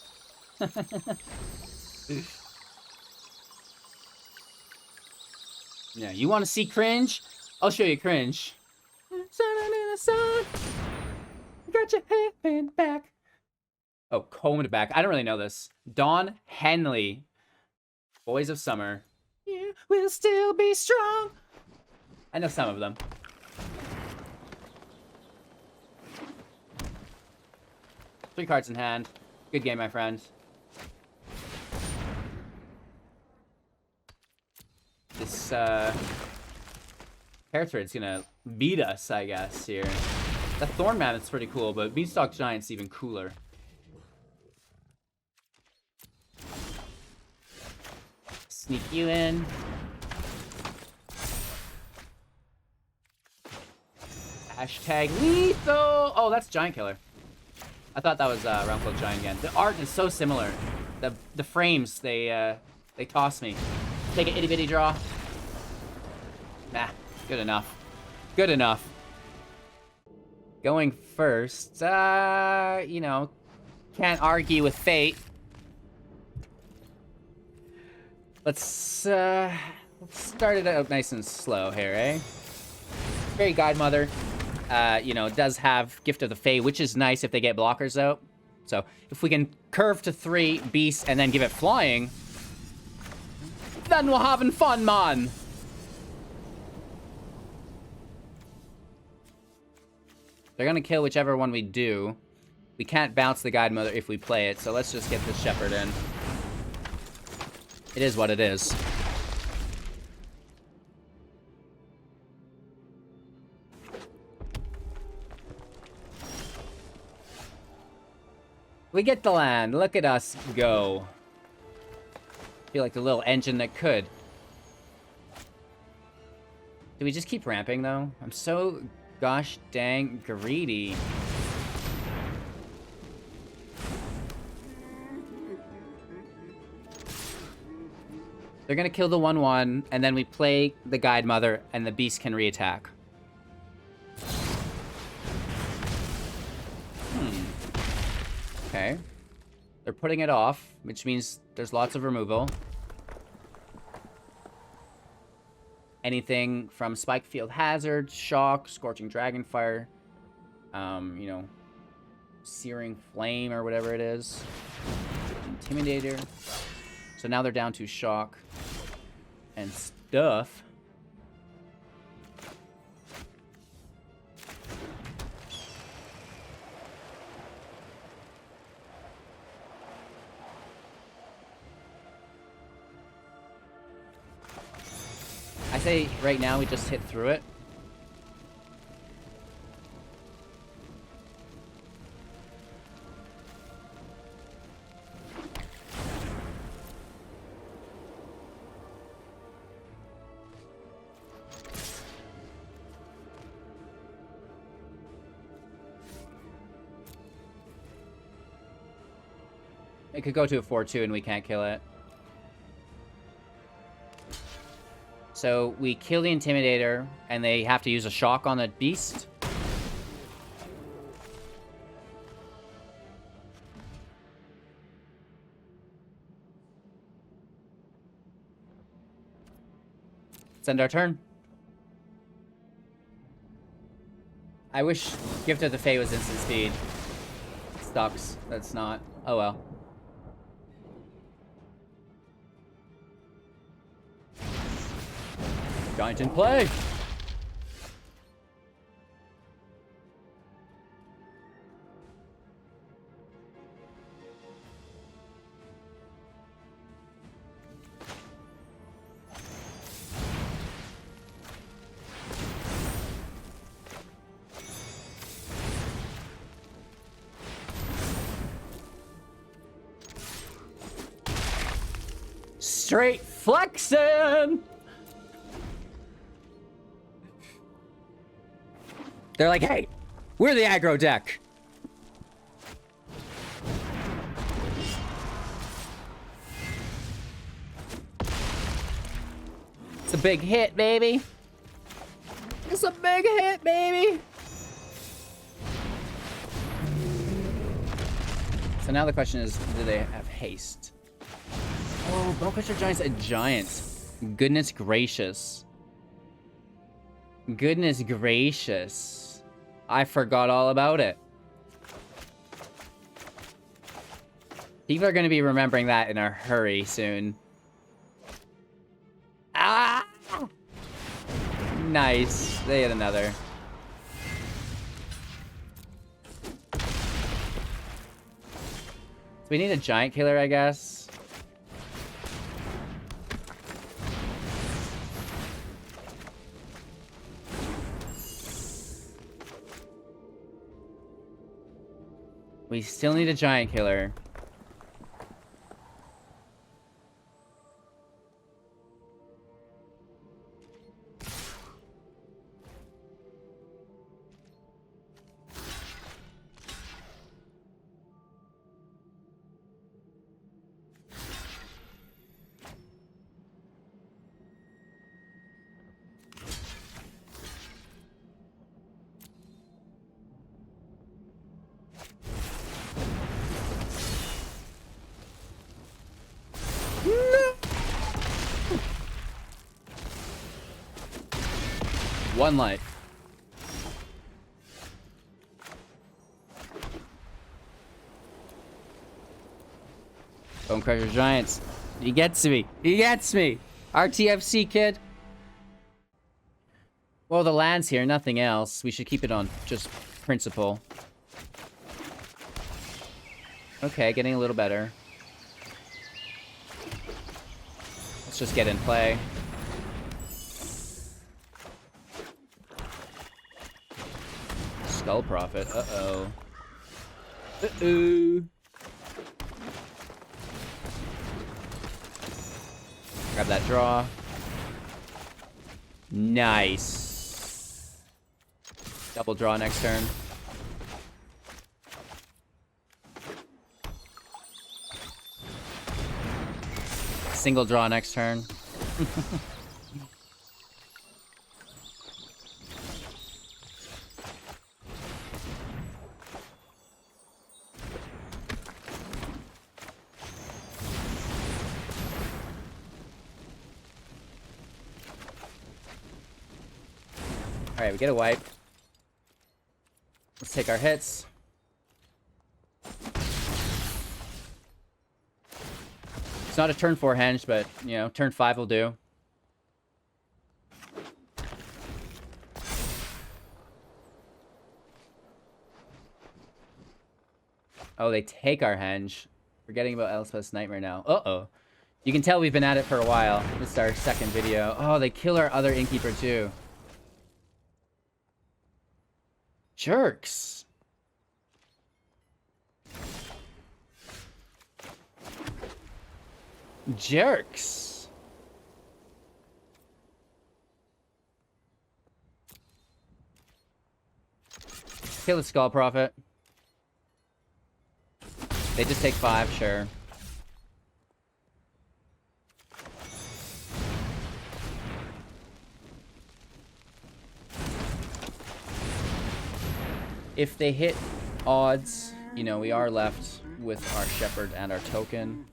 Yeah, you want to see cringe? I'll show you cringe. Got your head back. Oh, combed back. I don't really know this. Dawn Henley. Boys of Summer. You will still be strong. I know some of them. Three cards in hand. Good game, my friend. This Hairthread's gonna beat us, I guess, here. The Thorn Mammoth's pretty cool, but Beanstalk Giant's even cooler. Sneak you in. Hashtag lethal! Oh, that's Giant Killer. I thought that was Realm-Cloaked Giant again. The art is so similar. The frames, they toss me. Take an itty-bitty draw. Nah, good enough. Good enough. Going first, you know, can't argue with fate. Let's start it out nice and slow here, eh? Faerie Guidemother, you know, does have Gift of the Fae, which is nice if they get blockers out. So if we can curve to 3 beasts and then give it flying, then we're having fun, man. They're gonna kill whichever one we do. We can't bounce the Guidemother if we play it, so let's just get this Shepherd in. It is what it is. We get the land. Look at us go. Feel like the little engine that could. Do we just keep ramping, though? I'm so gosh dang greedy. They're gonna kill the 1/1, and then we play the Guidemother, and the beast can reattack. Okay. They're putting it off, which means there's lots of removal. Anything from Spikefield Hazard, Shock, Scorching Dragonfire, you know, Searing Flame or whatever it is. Intimidator. So now they're down to Shock and stuff. I say right now we just hit through it. It could go to a 4-2 and we can't kill it. So we kill the Intimidator, and they have to use a Shock on the beast. Let's end our turn. I wish Gift of the Fae was instant speed. Sucks. That's not. Oh well. Giant in play! Straight flexing! They're like, hey, we're the aggro deck. It's a big hit, baby. It's a big hit, baby. So now the question is, do they have haste? Oh, Bonecrusher Giant's a giant. Goodness gracious. Goodness gracious. I forgot all about it. People are going to be remembering that in a hurry soon. Ah! Nice. They hit another. So we need a giant killer, I guess. We still need a giant killer. One life. Bonecrusher Giants. He gets me. He gets me. RTFC, kid. Well, the land's here, nothing else. We should keep it on just principle. Okay, getting a little better. Let's just get in play. Skull Prophet. Uh-oh. Uh-oh. Grab that draw. Nice. Double draw next turn. Single draw next turn. Alright, we get a wipe. Let's take our hits. It's not a turn 4 henge, but, you know, turn 5 will do. Oh, they take our henge. Forgetting about Elspeth's Nightmare now. Uh-oh. You can tell we've been at it for a while. This is our second video. Oh, they kill our other Innkeeper, too. Jerks. Jerks. Kill the Skull Prophet. They just take 5, sure. If they hit odds, you know, we are left with our Shepherd and our token.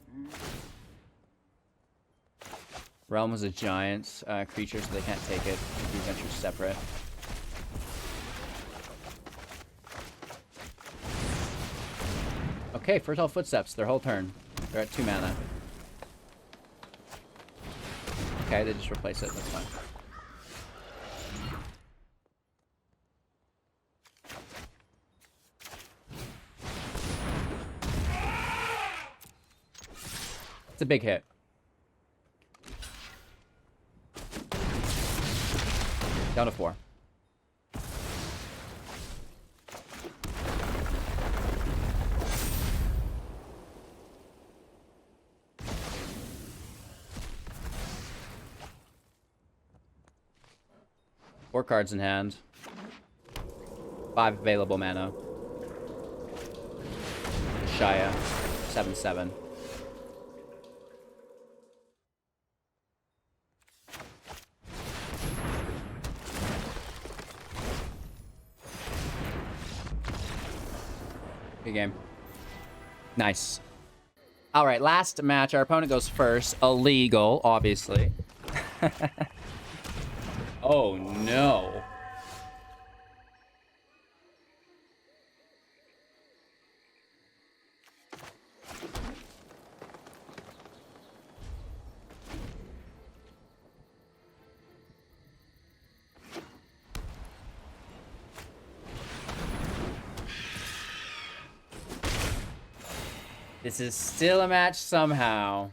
Realm is a giant creature, so they can't take it. These entries separate. Okay, Fertile Footsteps, their whole turn. They're at 2 mana. Okay, they just replace it, that's fine. It's a big hit. Down to 4. Four cards in hand. 5 available mana. Shia. 7/7. Good game. Nice. All right, last match. Our opponent goes first. Illegal, obviously. Oh, no. This is still a match somehow.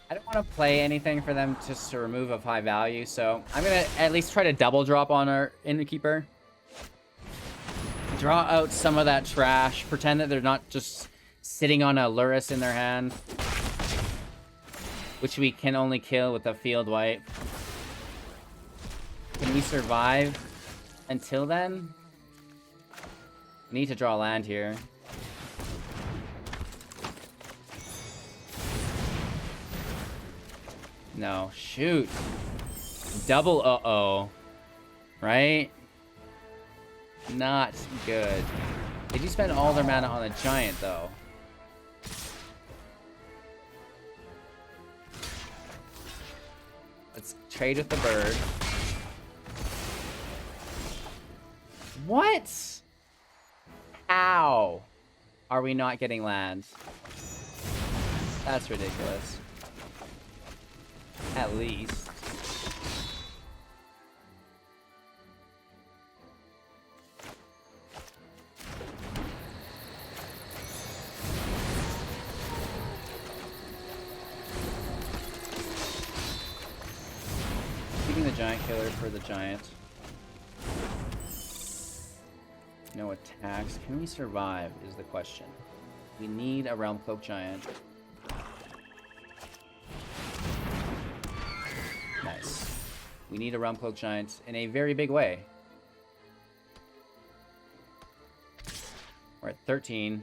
I don't want to play anything for them just to remove of high value, so I'm going to at least try to double drop on our Innkeeper. Draw out some of that trash. Pretend that they're not just sitting on a Luris in their hand, which we can only kill with a field wipe. Can we survive until then? We need to draw land here. No, shoot. Double uh-oh. Right? Not good. They do spend all their mana on a giant, though. Let's trade with the bird. What? How are we not getting land? That's ridiculous. At least. Keeping the giant killer for the giant. No attacks. Can we survive is the question. We need a Realm-Cloaked Giant. Nice. We need a Realm-Cloaked Giant in a very big way. We're at 13.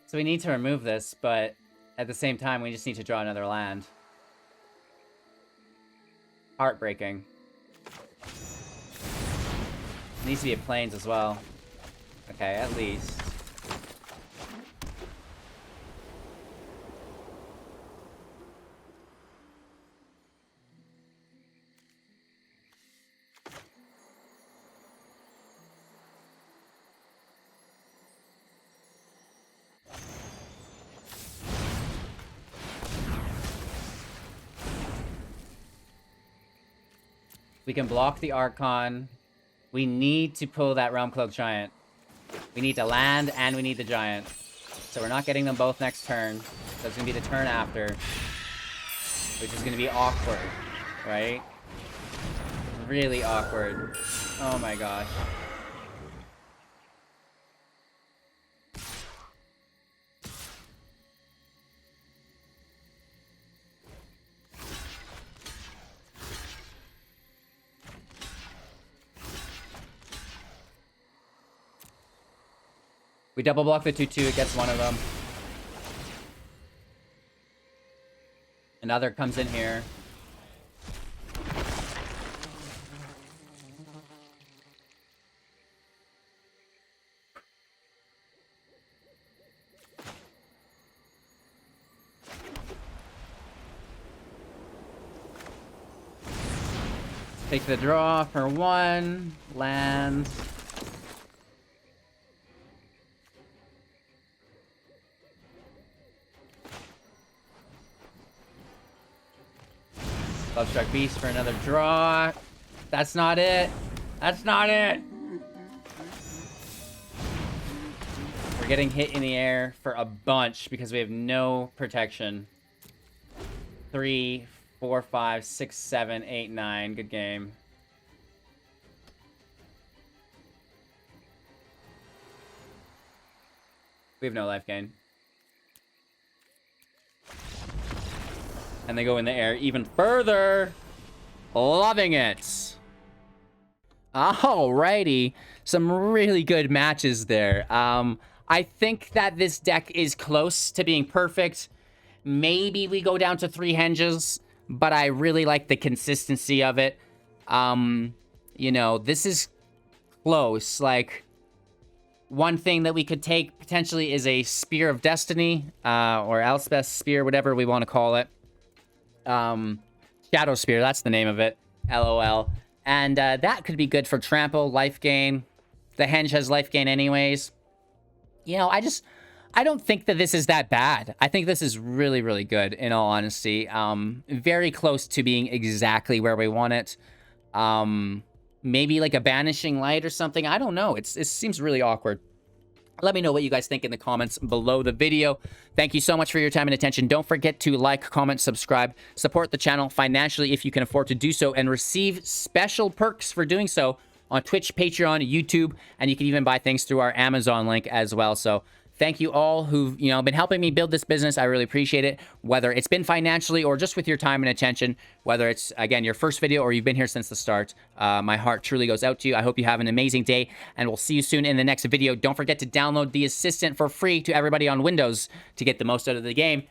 So we need to remove this, but at the same time, we just need to draw another land. Heartbreaking. Needs to be a plains as well. Okay, at least. We can block the Archon. We need to pull that Realm-Cloaked Giant. We need to land, and we need the Giant. So we're not getting them both next turn. So it's going to be the turn after. Which is going to be awkward, right? Really awkward. Oh my gosh. We double block the 2/2, it gets one of them. Another comes in here. Take the draw for one. Land. Lovestruck Beast for another draw. That's not it. That's not it. We're getting hit in the air for a bunch because we have no protection. 3, 4, 5, 6, 7, 8, 9. Good game. We have no life gain. And they go in the air even further. Loving it. Alrighty. Some really good matches there. I think that this deck is close to being perfect. Maybe we go down to 3 henges, but I really like the consistency of it. You know, this is close. Like, one thing that we could take potentially is a Spear of Destiny, or Elspeth's Spear, whatever we want to call it. Shadow Spear, that's the name of it. LOL. And that could be good for trample, life gain. The henge has life gain anyways. You know, I don't think that this is that bad. I think this is really, really good, in all honesty. Very close to being exactly where we want it. Maybe like a Banishing Light or something. I don't know. It seems really awkward. Let me know what you guys think in the comments below the video. Thank you so much for your time and attention. Don't forget to like, comment, subscribe, support the channel financially if you can afford to do so, and receive special perks for doing so on Twitch, Patreon, YouTube, and you can even buy things through our Amazon link as well. So thank you all who've, you know, been helping me build this business. I really appreciate it, whether it's been financially or just with your time and attention, whether it's, again, your first video or you've been here since the start. My heart truly goes out to you. I hope you have an amazing day, and we'll see you soon in the next video. Don't forget to download the Assistant for free to everybody on Windows to get the most out of the game.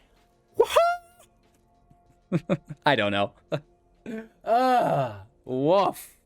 I don't know. Woof.